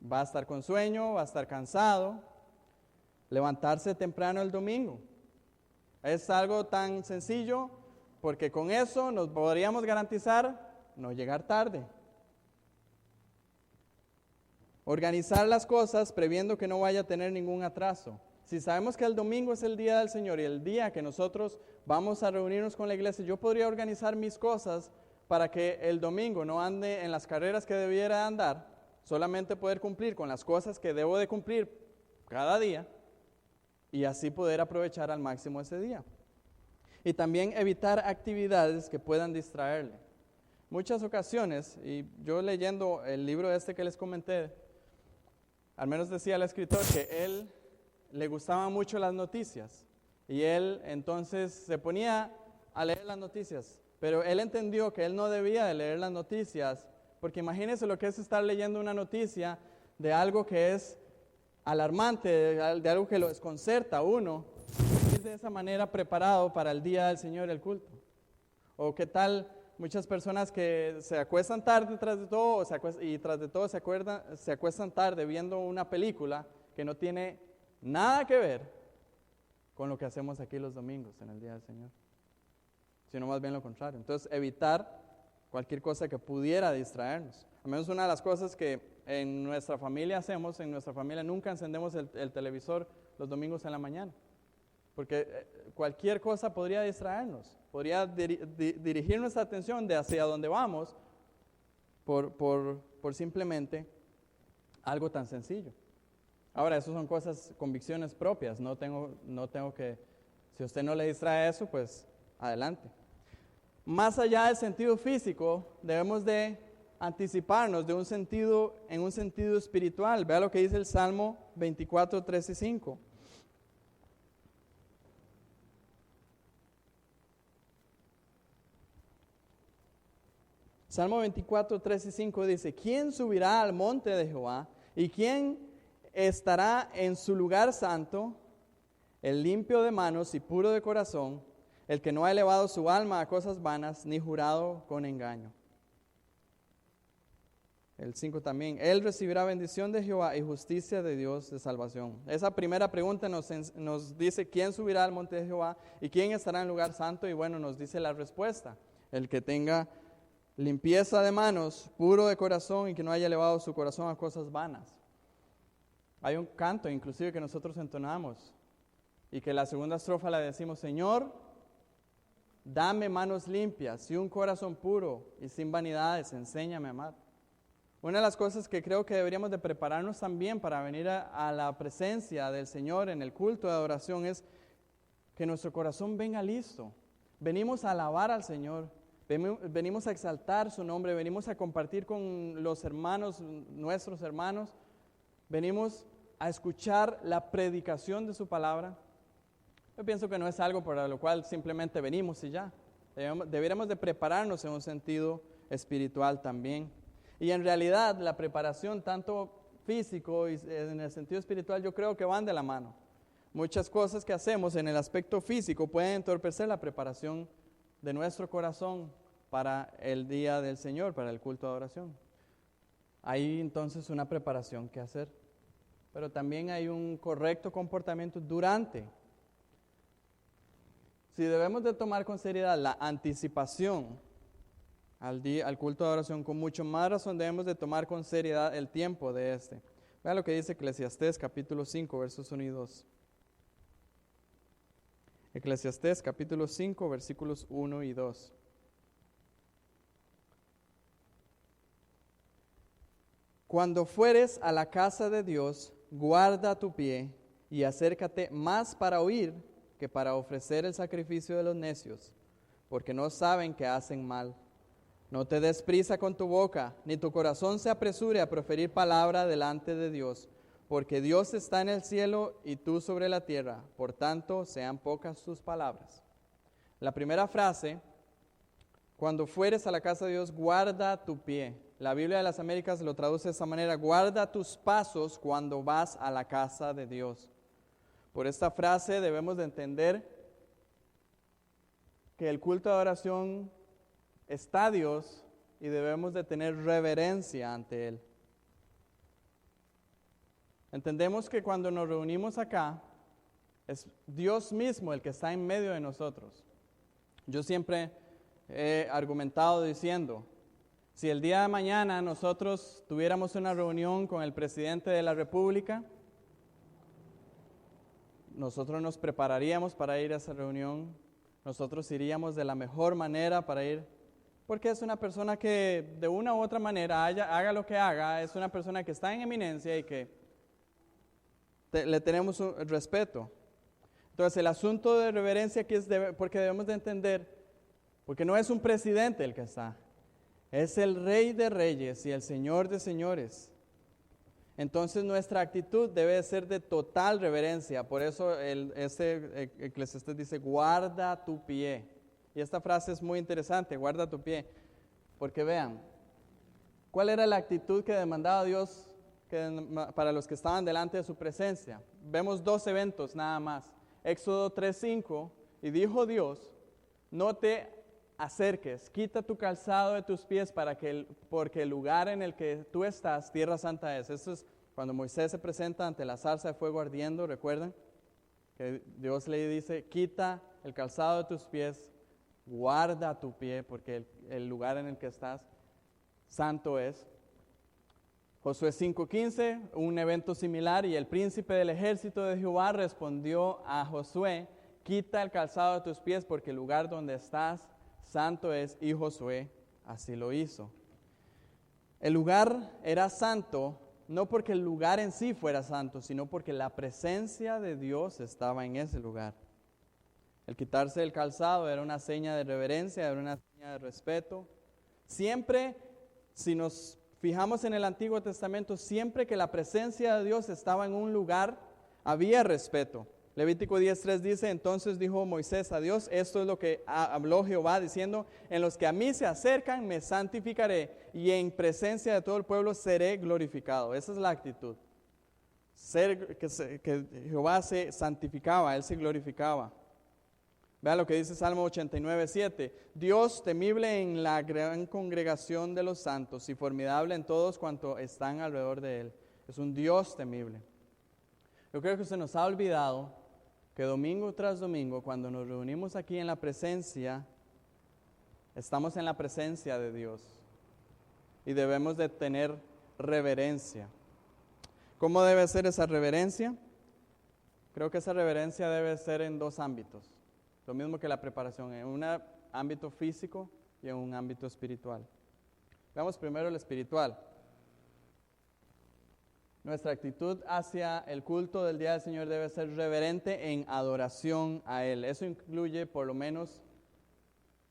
Speaker 1: Va a estar con sueño, va a estar cansado. Levantarse temprano el domingo es algo tan sencillo, porque con eso nos podríamos garantizar no llegar tarde. Organizar las cosas previendo que no vaya a tener ningún atraso. Si sabemos que el domingo es el día del Señor y el día que nosotros vamos a reunirnos con la iglesia, yo podría organizar mis cosas para que el domingo no ande en las carreras que debiera andar, solamente poder cumplir con las cosas que debo de cumplir cada día y así poder aprovechar al máximo ese día. Y también evitar actividades que puedan distraerle. Muchas ocasiones, y yo leyendo el libro que les comenté, al menos decía el escritor que él le gustaban mucho las noticias y él entonces se ponía a leer las noticias, pero él entendió que él no debía de leer las noticias, porque imagínense lo que es estar leyendo una noticia de algo que es alarmante, de algo que lo desconcerta a uno, ir de esa manera preparado para el día del Señor, el culto. O qué tal muchas personas que se acuestan tarde tras de todo, y tras de todo se acuestan tarde viendo una película que no tiene nada que ver con lo que hacemos aquí los domingos en el día del Señor, sino más bien lo contrario. Entonces, evitar cualquier cosa que pudiera distraernos. Al menos una de las cosas que en nuestra familia hacemos, en nuestra familia nunca encendemos el televisor los domingos en la mañana, porque cualquier cosa podría distraernos, podría dirigir nuestra atención de hacia donde vamos por simplemente algo tan sencillo. Ahora, eso son cosas, convicciones propias, no tengo que, si a usted no le distrae eso, pues adelante. Más allá del sentido físico, debemos de anticiparnos en un sentido espiritual. Vea lo que dice el Salmo 24, 3 y 5. Salmo 24, 3 y 5 dice: ¿Quién subirá al monte de Jehová? ¿Y quién estará en su lugar santo? El limpio de manos y puro de corazón, el que no ha elevado su alma a cosas vanas, ni jurado con engaño. El 5 también: Él recibirá bendición de Jehová y justicia de Dios de salvación. Esa primera pregunta nos dice quién subirá al monte de Jehová y quién estará en lugar santo, y bueno, nos dice la respuesta: el que tenga limpieza de manos, puro de corazón y que no haya elevado su corazón a cosas vanas. Hay un canto inclusive que nosotros entonamos y que la segunda estrofa la decimos: Señor, dame manos limpias y un corazón puro y sin vanidades, enséñame a amar. Una de las cosas que creo que deberíamos de prepararnos también para venir a la presencia del Señor en el culto de adoración es que nuestro corazón venga listo. Venimos a alabar al Señor, venimos a exaltar su nombre, venimos a compartir con los hermanos, nuestros hermanos, venimos a escuchar la predicación de su palabra. Yo pienso que no es algo para lo cual simplemente venimos y ya. Deberíamos de prepararnos en un sentido espiritual también. Y en realidad la preparación tanto físico y en el sentido espiritual yo creo que van de la mano. Muchas cosas que hacemos en el aspecto físico pueden entorpecer la preparación de nuestro corazón para el día del Señor, para el culto de adoración. Hay entonces una preparación que hacer, pero también hay un correcto comportamiento durante. Si debemos de tomar con seriedad la anticipación al culto de adoración, con mucho más razón debemos de tomar con seriedad el tiempo de este. Vean lo que dice Eclesiastés capítulo 5, versos 1 y 2. Eclesiastés capítulo 5, versículos 1 y 2. Cuando fueres a la casa de Dios, guarda tu pie y acércate más para oír que para ofrecer el sacrificio de los necios, porque no saben que hacen mal. No te des prisa con tu boca, ni tu corazón se apresure a proferir palabra delante de Dios, porque Dios está en el cielo y tú sobre la tierra, por tanto sean pocas tus palabras. La primera frase, cuando fueres a la casa de Dios, guarda tu pie. La Biblia de las Américas lo traduce de esta manera: guarda tus pasos cuando vas a la casa de Dios. Por esta frase debemos de entender que el culto de adoración está a Dios y debemos de tener reverencia ante Él. Entendemos que cuando nos reunimos acá, es Dios mismo el que está en medio de nosotros. Yo siempre he argumentado diciendo, si el día de mañana nosotros tuviéramos una reunión con el presidente de la República, nosotros nos prepararíamos para ir a esa reunión, nosotros iríamos de la mejor manera para ir, porque es una persona que de una u otra manera, haga lo que haga, es una persona que está en eminencia y que le tenemos un respeto. Entonces el asunto de reverencia aquí es porque debemos de entender, porque no es un presidente el que está, es el Rey de Reyes y el Señor de Señores. Entonces nuestra actitud debe ser de total reverencia. Por eso Eclesiastés dice, guarda tu pie. Y esta frase es muy interesante, guarda tu pie. Porque vean, ¿cuál era la actitud que demandaba Dios para los que estaban delante de su presencia? Vemos dos eventos nada más. Éxodo 3:5, y dijo Dios, no te acerques, quita tu calzado de tus pies porque el lugar en el que tú estás, tierra santa es. Esto es cuando Moisés se presenta ante la zarza de fuego ardiendo, ¿recuerdan? Que Dios le dice, quita el calzado de tus pies, guarda tu pie porque el lugar en el que estás, santo es. Josué 5:15, un evento similar, y el príncipe del ejército de Jehová respondió a Josué, quita el calzado de tus pies porque el lugar donde estás, santo es, y Josué así lo hizo. El lugar era santo, no porque el lugar en sí fuera santo, sino porque la presencia de Dios estaba en ese lugar. El quitarse el calzado era una seña de reverencia, era una seña de respeto. Siempre, si nos fijamos en el Antiguo Testamento, siempre que la presencia de Dios estaba en un lugar, había respeto. Levítico 10:3 dice, entonces dijo Moisés a Dios, esto es lo que habló Jehová diciendo, en los que a mí se acercan me santificaré y en presencia de todo el pueblo seré glorificado. Esa es la actitud. Que Jehová se santificaba, Él se glorificaba. Vea lo que dice Salmo 89:7, Dios temible en la gran congregación de los santos y formidable en todos cuantos están alrededor de Él. Es un Dios temible. Yo creo que se nos ha olvidado que domingo tras domingo, cuando nos reunimos aquí en la presencia, estamos en la presencia de Dios y debemos de tener reverencia. ¿Cómo debe ser esa reverencia? Creo que esa reverencia debe ser en dos ámbitos, lo mismo que la preparación, en un ámbito físico y en un ámbito espiritual. Veamos primero el espiritual. Nuestra actitud hacia el culto del Día del Señor debe ser reverente en adoración a Él. Eso incluye por lo menos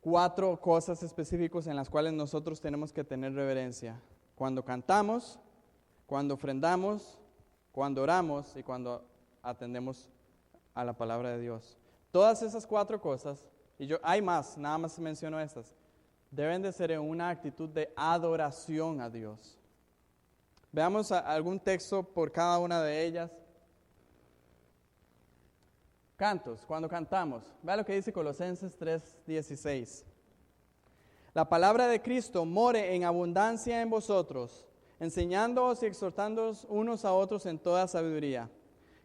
Speaker 1: 4 cosas específicas en las cuales nosotros tenemos que tener reverencia. Cuando cantamos, cuando ofrendamos, cuando oramos y cuando atendemos a la palabra de Dios. Todas esas 4 cosas, y hay más, nada más menciono estas, deben de ser en una actitud de adoración a Dios. Veamos algún texto por cada una de ellas. Cantos, cuando cantamos. Vea lo que dice Colosenses 3:16. La palabra de Cristo more en abundancia en vosotros, enseñándoos y exhortándoos unos a otros en toda sabiduría,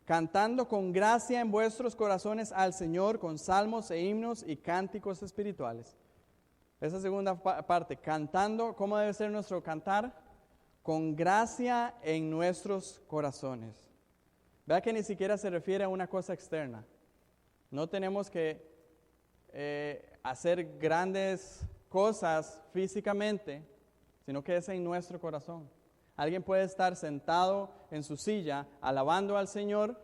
Speaker 1: cantando con gracia en vuestros corazones al Señor con salmos e himnos y cánticos espirituales. Esa segunda parte, cantando, ¿cómo debe ser nuestro cantar? Con gracia en nuestros corazones. Vea que ni siquiera se refiere a una cosa externa. No tenemos que hacer grandes cosas físicamente, sino que es en nuestro corazón. Alguien puede estar sentado en su silla alabando al Señor,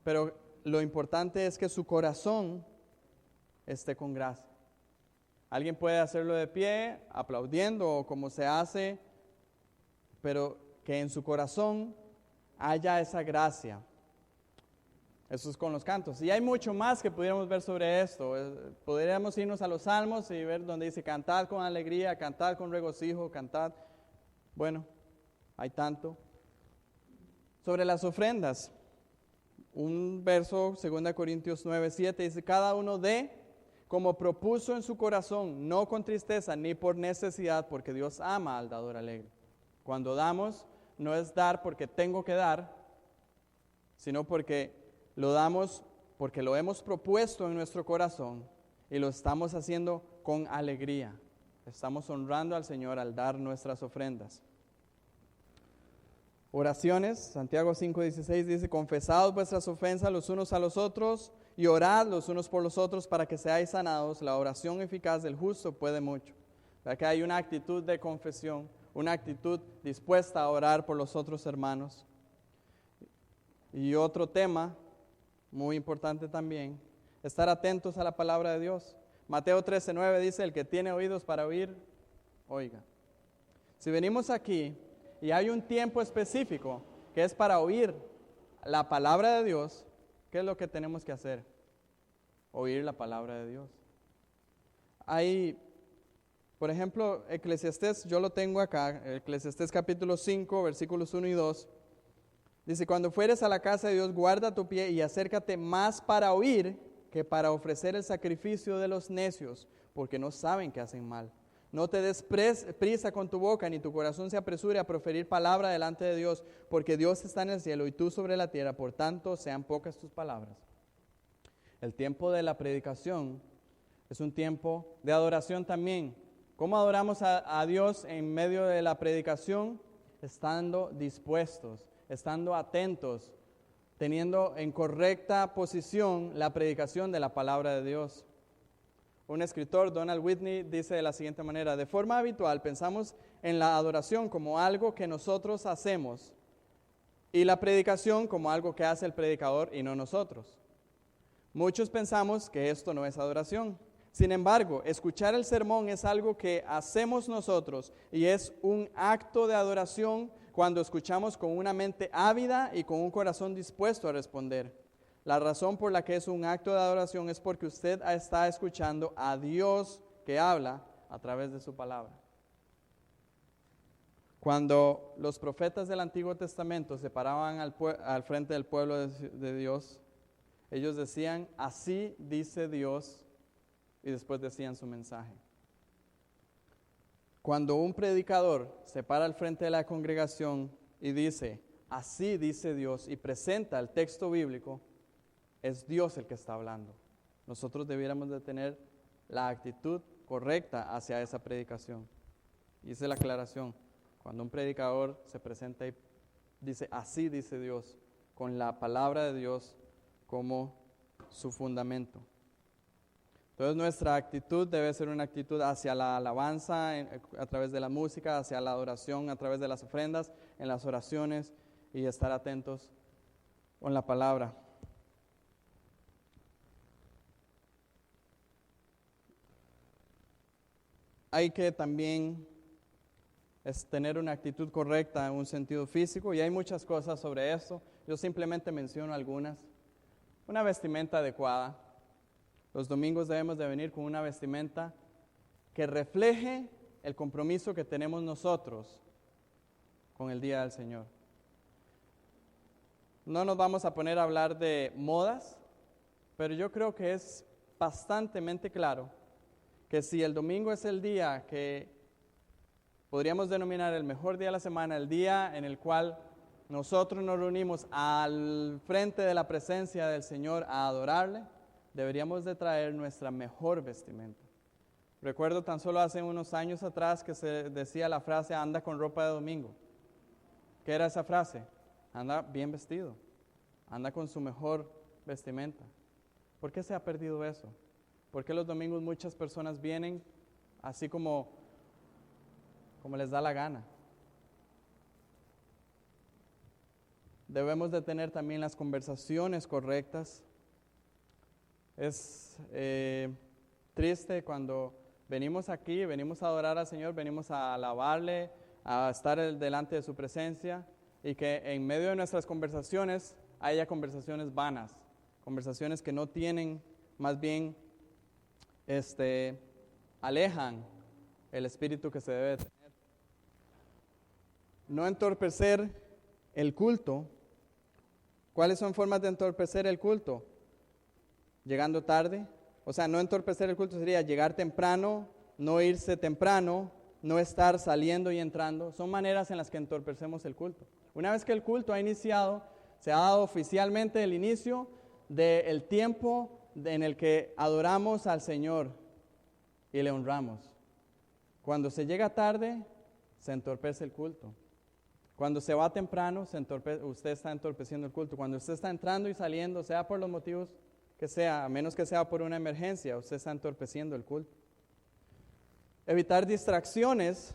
Speaker 1: pero lo importante es que su corazón esté con gracia. Alguien puede hacerlo de pie, aplaudiendo o como se hace, pero que en su corazón haya esa gracia. Eso es con los cantos. Y hay mucho más que pudiéramos ver sobre esto. Podríamos irnos a los salmos y ver donde dice cantad con alegría, cantad con regocijo, cantad. Bueno, hay tanto. Sobre las ofrendas, un verso, 2 Corintios 9:7, dice, cada uno dé como propuso en su corazón, no con tristeza ni por necesidad, porque Dios ama al dador alegre. Cuando damos, no es dar porque tengo que dar, sino porque lo damos porque lo hemos propuesto en nuestro corazón y lo estamos haciendo con alegría. Estamos honrando al Señor al dar nuestras ofrendas. Oraciones, Santiago 5:16 dice, confesad vuestras ofensas los unos a los otros y orad los unos por los otros para que seáis sanados. La oración eficaz del justo puede mucho. ¿Verdad que hay una actitud de confesión, una actitud dispuesta a orar por los otros hermanos? Y otro tema muy importante también, estar atentos a la palabra de Dios. Mateo 13:9 dice, el que tiene oídos para oír, oiga. Si venimos aquí y hay un tiempo específico que es para oír la palabra de Dios, ¿qué es lo que tenemos que hacer? Oír la palabra de Dios. Hay, por ejemplo, Eclesiastés, yo lo tengo acá, Eclesiastés capítulo 5, versículos 1 y 2. Dice, cuando fueres a la casa de Dios, guarda tu pie y acércate más para oír que para ofrecer el sacrificio de los necios, porque no saben que hacen mal. No te des prisa con tu boca, ni tu corazón se apresure a proferir palabra delante de Dios, porque Dios está en el cielo y tú sobre la tierra, por tanto sean pocas tus palabras. El tiempo de la predicación es un tiempo de adoración también. ¿Cómo adoramos a Dios en medio de la predicación? Estando dispuestos, estando atentos, teniendo en correcta posición la predicación de la palabra de Dios. Un escritor, Donald Whitney, dice de la siguiente manera, de forma habitual pensamos en la adoración como algo que nosotros hacemos y la predicación como algo que hace el predicador y no nosotros. Muchos pensamos que esto no es adoración. Sin embargo, escuchar el sermón es algo que hacemos nosotros y es un acto de adoración cuando escuchamos con una mente ávida y con un corazón dispuesto a responder. La razón por la que es un acto de adoración es porque usted está escuchando a Dios que habla a través de su palabra. Cuando los profetas del Antiguo Testamento se paraban al frente del pueblo de Dios, ellos decían, así dice Dios, y después decían su mensaje. Cuando un predicador se para al frente de la congregación y dice, así dice Dios, y presenta el texto bíblico, es Dios el que está hablando. Nosotros debiéramos de tener la actitud correcta hacia esa predicación. Y esa es la aclaración. Cuando un predicador se presenta y dice, así dice Dios, con la palabra de Dios como su fundamento. Entonces nuestra actitud debe ser una actitud hacia la alabanza a través de la música, hacia la adoración a través de las ofrendas, en las oraciones y estar atentos con la palabra. Hay que también tener una actitud correcta en un sentido físico y hay muchas cosas sobre esto. Yo simplemente menciono algunas. Una vestimenta adecuada. Los domingos debemos de venir con una vestimenta que refleje el compromiso que tenemos nosotros con el día del Señor. No nos vamos a poner a hablar de modas, pero yo creo que es bastante claro que si el domingo es el día que podríamos denominar el mejor día de la semana, el día en el cual nosotros nos reunimos al frente de la presencia del Señor a adorarle, deberíamos de traer nuestra mejor vestimenta. Recuerdo tan solo hace unos años atrás que se decía la frase, anda con ropa de domingo. ¿Qué era esa frase? Anda bien vestido, anda con su mejor vestimenta. ¿Por qué se ha perdido eso? ¿Por qué los domingos muchas personas vienen así como les da la gana? Debemos de tener también las conversaciones correctas. Es triste cuando venimos aquí, venimos a adorar al Señor, venimos a alabarle, a estar delante de su presencia y que en medio de nuestras conversaciones haya conversaciones vanas, conversaciones que no tienen, más bien alejan el espíritu que se debe tener. No entorpecer el culto. ¿Cuáles son formas de entorpecer el culto? Llegando tarde. O sea, no entorpecer el culto sería llegar temprano, no irse temprano, no estar saliendo y entrando. Son maneras en las que entorpecemos el culto. Una vez que el culto ha iniciado, se ha dado oficialmente el inicio del tiempo en el que adoramos al Señor y le honramos. Cuando se llega tarde, se entorpece el culto. Cuando se va temprano, usted está entorpeciendo el culto. Cuando usted está entrando y saliendo, sea por los motivos que sea, a menos que sea por una emergencia, usted está entorpeciendo el culto. Evitar distracciones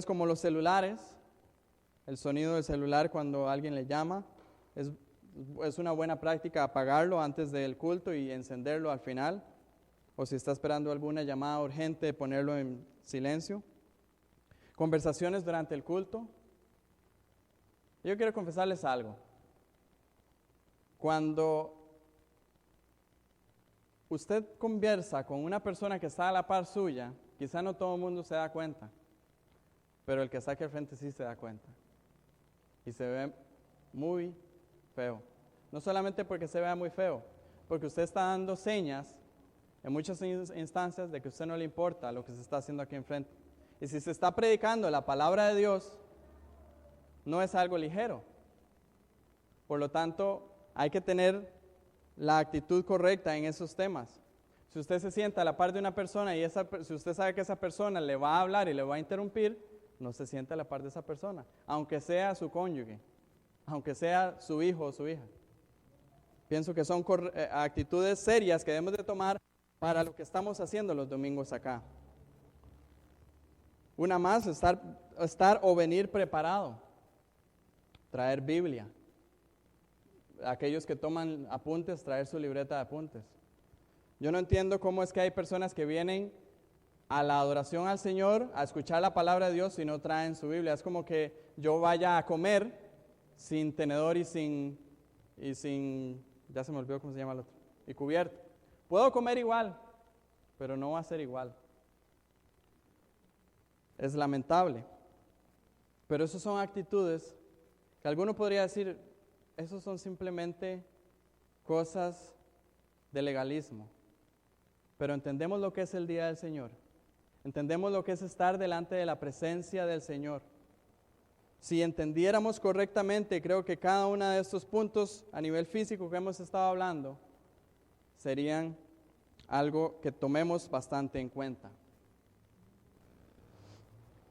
Speaker 1: como los celulares, el sonido del celular cuando alguien le llama. Es una buena práctica apagarlo antes del culto y encenderlo al final. O si está esperando alguna llamada urgente, ponerlo en silencio. Conversaciones durante el culto. Yo quiero confesarles algo. Cuando usted conversa con una persona que está a la par suya, quizá no todo el mundo se da cuenta, pero el que está aquí al frente sí se da cuenta. Y se ve muy feo. No solamente porque se vea muy feo, porque usted está dando señas en muchas instancias de que a usted no le importa lo que se está haciendo aquí enfrente. Y si se está predicando la palabra de Dios, no es algo ligero. Por lo tanto, hay que tener la actitud correcta en esos temas. Si usted se sienta a la par de una persona y si usted sabe que esa persona le va a hablar y le va a interrumpir, no se sienta a la par de esa persona, aunque sea su cónyuge, aunque sea su hijo o su hija. Pienso que son actitudes serias que debemos de tomar para lo que estamos haciendo los domingos acá. Una más, estar o venir preparado. Traer Biblia. Aquellos que toman apuntes, traer su libreta de apuntes. Yo no entiendo cómo es que hay personas que vienen a la adoración al Señor, a escuchar la palabra de Dios y no traen su Biblia. Es como que yo vaya a comer sin tenedor y sin, ya se me olvidó cómo se llama el otro, y cubierto. Puedo comer igual, pero no va a ser igual. Es lamentable. Pero esas son actitudes que alguno podría decir, esos son simplemente cosas de legalismo. Pero entendemos lo que es el día del Señor. Entendemos lo que es estar delante de la presencia del Señor. Si entendiéramos correctamente, creo que cada uno de estos puntos a nivel físico que hemos estado hablando, serían algo que tomemos bastante en cuenta.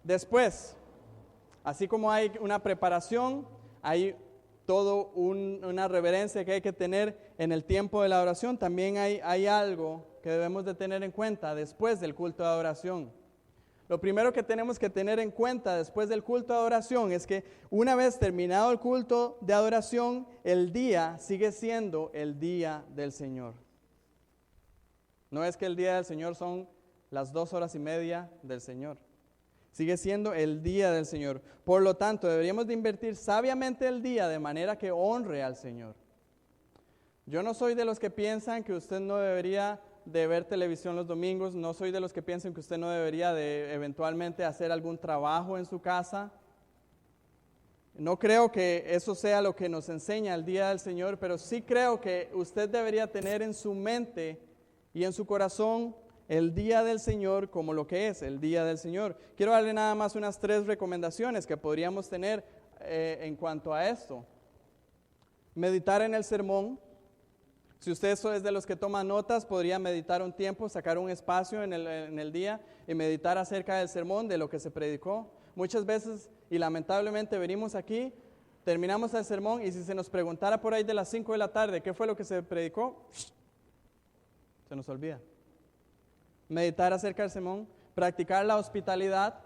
Speaker 1: Después, así como hay una preparación, hay todo una reverencia que hay que tener en el tiempo de la oración. También hay algo que debemos de tener en cuenta después del culto de adoración. Lo primero que tenemos que tener en cuenta después del culto de adoración es que una vez terminado el culto de adoración, el día sigue siendo el día del Señor. No es que el día del Señor son las 2:30 del Señor. Sigue siendo el día del Señor. Por lo tanto, deberíamos de invertir sabiamente el día de manera que honre al Señor. Yo no soy de los que piensan que usted no debería de ver televisión los domingos. No soy de los que piensan que usted no debería de eventualmente hacer algún trabajo en su casa. No creo que eso sea lo que nos enseña el día del Señor, pero sí creo que usted debería tener en su mente y en su corazón el día del Señor como lo que es el día del Señor. Quiero darle nada más unas 3 recomendaciones que podríamos tener en cuanto a esto. Meditar en el sermón. Si usted es de los que toma notas, podría meditar un tiempo, sacar un espacio en el día y meditar acerca del sermón, de lo que se predicó. Muchas veces, y lamentablemente, venimos aquí, terminamos el sermón y si se nos preguntara por ahí de las 5 de la tarde qué fue lo que se predicó, se nos olvida. Meditar acerca del sermón, practicar la hospitalidad.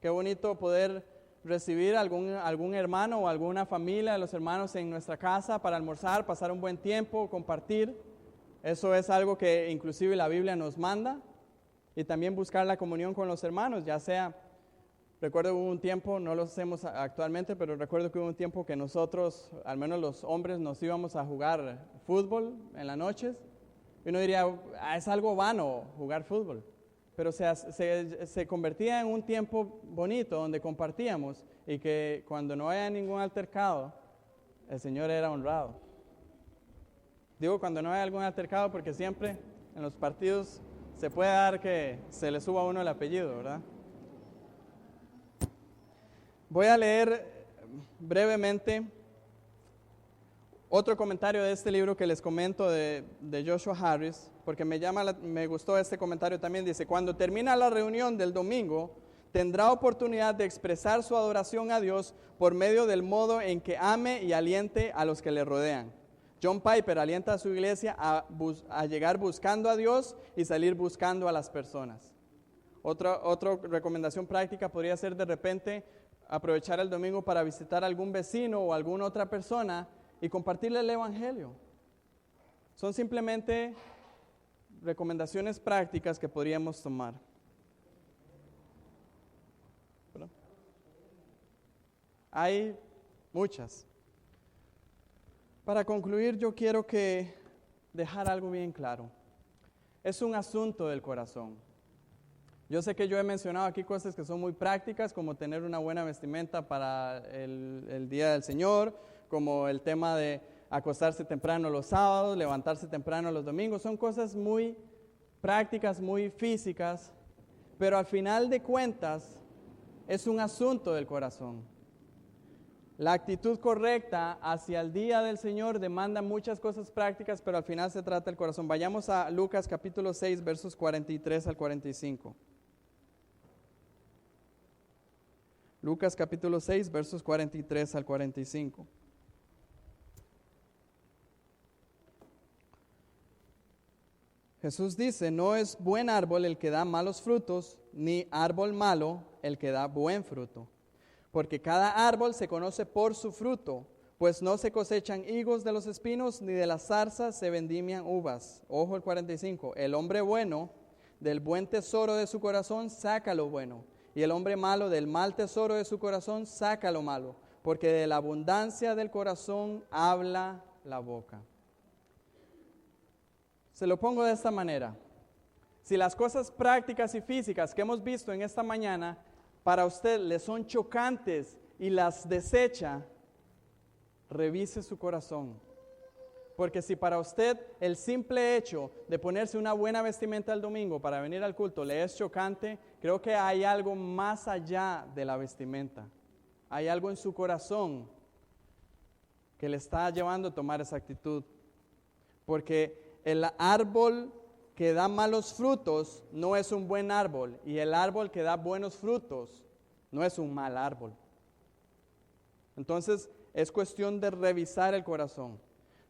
Speaker 1: Qué bonito poder recibir algún hermano o alguna familia de los hermanos en nuestra casa para almorzar, pasar un buen tiempo, compartir. Eso es algo que inclusive la Biblia nos manda. Y también buscar la comunión con los hermanos, ya sea Recuerdo que hubo un tiempo, no lo hacemos actualmente, pero recuerdo que hubo un tiempo que nosotros, al menos los hombres, nos íbamos a jugar fútbol en las noches. Y uno diría, es algo vano jugar fútbol. Pero se convertía en un tiempo bonito donde compartíamos y que cuando no había ningún altercado, el Señor era honrado. Digo cuando no hay algún altercado porque siempre en los partidos se puede dar que se le suba a uno el apellido, ¿verdad? Voy a leer brevemente otro comentario de este libro que les comento de Joshua Harris, porque me gustó este comentario también. Dice, cuando termina la reunión del domingo, tendrá oportunidad de expresar su adoración a Dios por medio del modo en que ame y aliente a los que le rodean. John Piper alienta a su iglesia a llegar buscando a Dios y salir buscando a las personas. Otra recomendación práctica podría ser de repente aprovechar el domingo para visitar a algún vecino o alguna otra persona y compartirle el evangelio. Son simplemente recomendaciones prácticas que podríamos tomar. ¿Perdón? Hay muchas. Para concluir, yo quiero dejar algo bien claro. Es un asunto del corazón. Yo sé que yo he mencionado aquí cosas que son muy prácticas, como tener una buena vestimenta para el Día del Señor, como el tema de acostarse temprano los sábados, levantarse temprano los domingos. Son cosas muy prácticas, muy físicas, pero al final de cuentas es un asunto del corazón. La actitud correcta hacia el Día del Señor demanda muchas cosas prácticas, pero al final se trata del corazón. Vayamos a Lucas capítulo 6, versos 43 al 45. Lucas capítulo 6, versos 43 al 45. Jesús dice, no es buen árbol el que da malos frutos, ni árbol malo el que da buen fruto. Porque cada árbol se conoce por su fruto, pues no se cosechan higos de los espinos, ni de las zarzas se vendimian uvas. Ojo el 45, el hombre bueno del buen tesoro de su corazón saca lo bueno, y el hombre malo del mal tesoro de su corazón saca lo malo, porque de la abundancia del corazón habla la boca. Se lo pongo de esta manera. Si las cosas prácticas y físicas que hemos visto en esta mañana para usted le son chocantes y las desecha, revise su corazón. Porque si para usted el simple hecho de ponerse una buena vestimenta el domingo para venir al culto le es chocante, creo que hay algo más allá de la vestimenta. Hay algo en su corazón que le está llevando a tomar esa actitud. Porque el árbol que da malos frutos no es un buen árbol, y el árbol que da buenos frutos no es un mal árbol. Entonces es cuestión de revisar el corazón.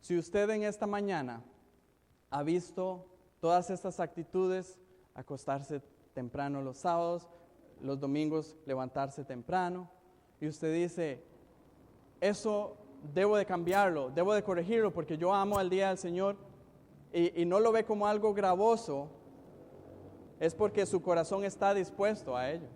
Speaker 1: Si usted en esta mañana ha visto todas estas actitudes, acostarse temprano los sábados, los domingos levantarse temprano, y usted dice, eso debo de cambiarlo, debo de corregirlo porque yo amo al día del Señor, y no lo ve como algo gravoso, es porque su corazón está dispuesto a ello.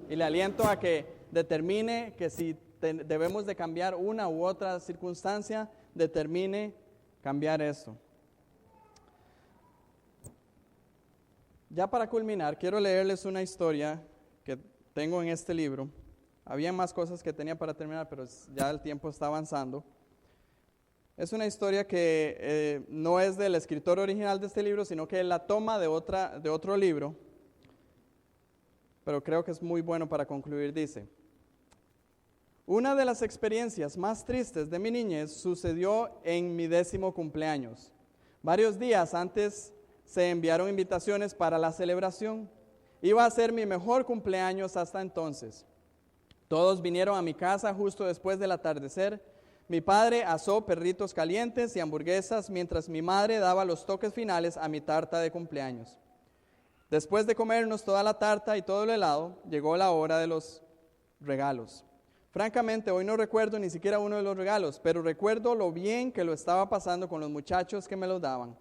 Speaker 1: Y le aliento a que determine que si debemos de cambiar una u otra circunstancia, determine cambiar eso. Ya para culminar, quiero leerles una historia que tengo en este libro. Había más cosas que tenía para terminar, pero ya el tiempo está avanzando. Es una historia que no es del escritor original de este libro, sino que la toma de otro libro, pero creo que es muy bueno para concluir. Dice, una de las experiencias más tristes de mi niñez sucedió en mi 10º cumpleaños. Varios días antes se enviaron invitaciones para la celebración. Iba a ser mi mejor cumpleaños hasta entonces. Todos vinieron a mi casa justo después del atardecer. Mi padre asó perritos calientes y hamburguesas mientras mi madre daba los toques finales a mi tarta de cumpleaños. Después de comernos toda la tarta y todo el helado, llegó la hora de los regalos. Francamente, hoy no recuerdo ni siquiera uno de los regalos, pero recuerdo lo bien que lo estaba pasando con los muchachos que me los daban.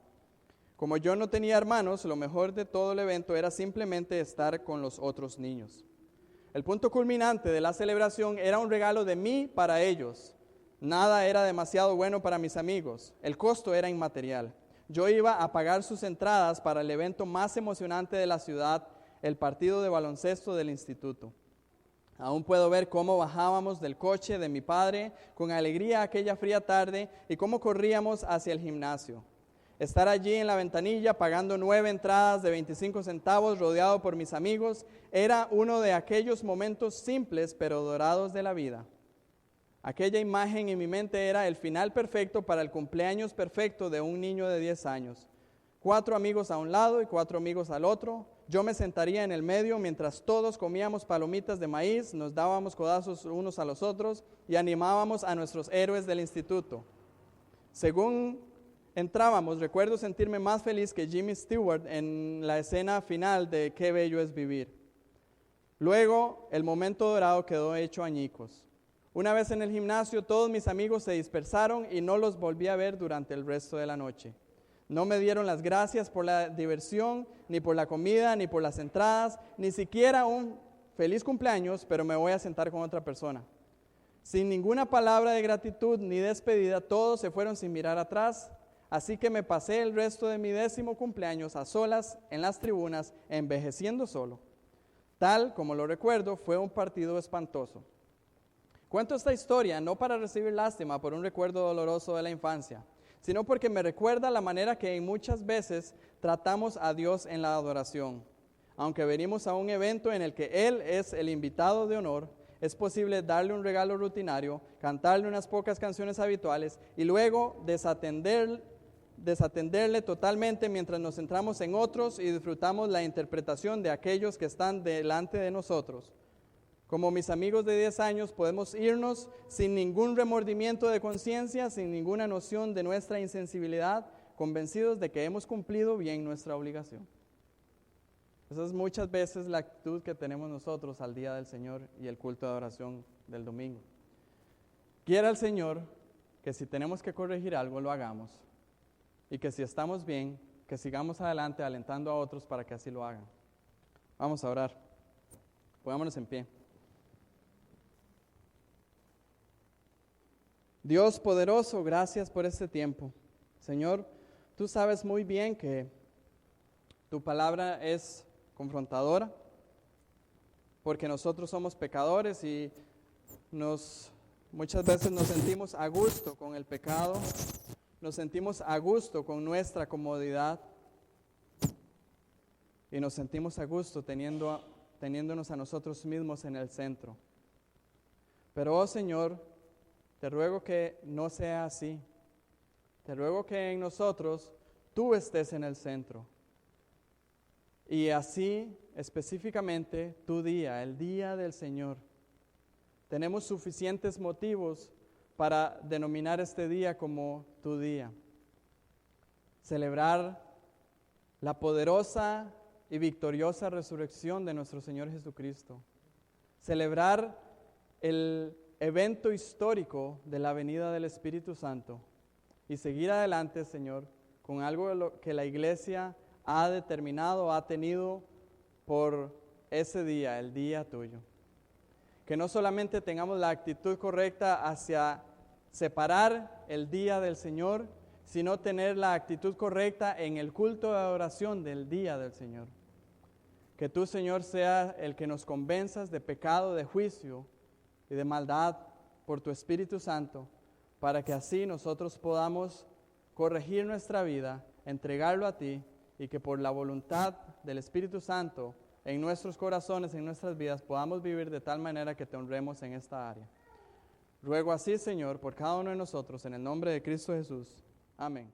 Speaker 1: Como yo no tenía hermanos, lo mejor de todo el evento era simplemente estar con los otros niños. El punto culminante de la celebración era un regalo de mí para ellos. Nada era demasiado bueno para mis amigos. El costo era inmaterial. Yo iba a pagar sus entradas para el evento más emocionante de la ciudad, el partido de baloncesto del instituto. Aún puedo ver cómo bajábamos del coche de mi padre con alegría aquella fría tarde y cómo corríamos hacia el gimnasio. Estar allí en la ventanilla pagando 9 entradas de 25 centavos rodeado por mis amigos era uno de aquellos momentos simples pero dorados de la vida. Aquella imagen en mi mente era el final perfecto para el cumpleaños perfecto de un niño de 10 años. 4 amigos a un lado y 4 amigos al otro. Yo me sentaría en el medio mientras todos comíamos palomitas de maíz, nos dábamos codazos unos a los otros y animábamos a nuestros héroes del instituto. Según entrábamos, recuerdo sentirme más feliz que Jimmy Stewart en la escena final de Qué bello es vivir. Luego, el momento dorado quedó hecho añicos. Una vez en el gimnasio, todos mis amigos se dispersaron y no los volví a ver durante el resto de la noche. No me dieron las gracias por la diversión, ni por la comida, ni por las entradas, ni siquiera un feliz cumpleaños, pero me voy a sentar con otra persona. Sin ninguna palabra de gratitud ni despedida, todos se fueron sin mirar atrás, así que me pasé el resto de mi 10º cumpleaños a solas en las tribunas, envejeciendo solo. Tal como lo recuerdo, fue un partido espantoso. Cuento esta historia no para recibir lástima por un recuerdo doloroso de la infancia, sino porque me recuerda la manera que muchas veces tratamos a Dios en la adoración. Aunque venimos a un evento en el que Él es el invitado de honor, es posible darle un regalo rutinario, cantarle unas pocas canciones habituales y luego desatenderle totalmente mientras nos centramos en otros y disfrutamos la interpretación de aquellos que están delante de nosotros. Como mis amigos de 10 años, podemos irnos sin ningún remordimiento de conciencia, sin ninguna noción de nuestra insensibilidad, convencidos de que hemos cumplido bien nuestra obligación. Esa es muchas veces la actitud que tenemos nosotros al día del Señor y el culto de adoración del domingo. Quiera el Señor que si tenemos que corregir algo, lo hagamos. Y que si estamos bien, que sigamos adelante alentando a otros para que así lo hagan. Vamos a orar. Pongámonos en pie. Dios poderoso, gracias por este tiempo. Señor, tú sabes muy bien que tu palabra es confrontadora, porque nosotros somos pecadores y muchas veces nos sentimos a gusto con el pecado, nos sentimos a gusto con nuestra comodidad y nos sentimos a gusto teniéndonos a nosotros mismos en el centro. Pero, oh Señor, te ruego que no sea así. Te ruego que en nosotros tú estés en el centro. Y así, específicamente, tu día, el día del Señor. Tenemos suficientes motivos para denominar este día como tu día. Celebrar la poderosa y victoriosa resurrección de nuestro Señor Jesucristo. Celebrar el evento histórico de la venida del Espíritu Santo y seguir adelante, Señor, con algo que la iglesia ha determinado, ha tenido por ese día, el día tuyo. Que no solamente tengamos la actitud correcta hacia separar el día del Señor, sino tener la actitud correcta en el culto de adoración del día del Señor. Que tú, Señor, seas el que nos convenzas de pecado, de juicio y de maldad por tu Espíritu Santo, para que así nosotros podamos corregir nuestra vida, entregarlo a ti, y que por la voluntad del Espíritu Santo en nuestros corazones, en nuestras vidas, podamos vivir de tal manera que te honremos en esta área. Ruego así, Señor, por cada uno de nosotros, en el nombre de Cristo Jesús. Amén.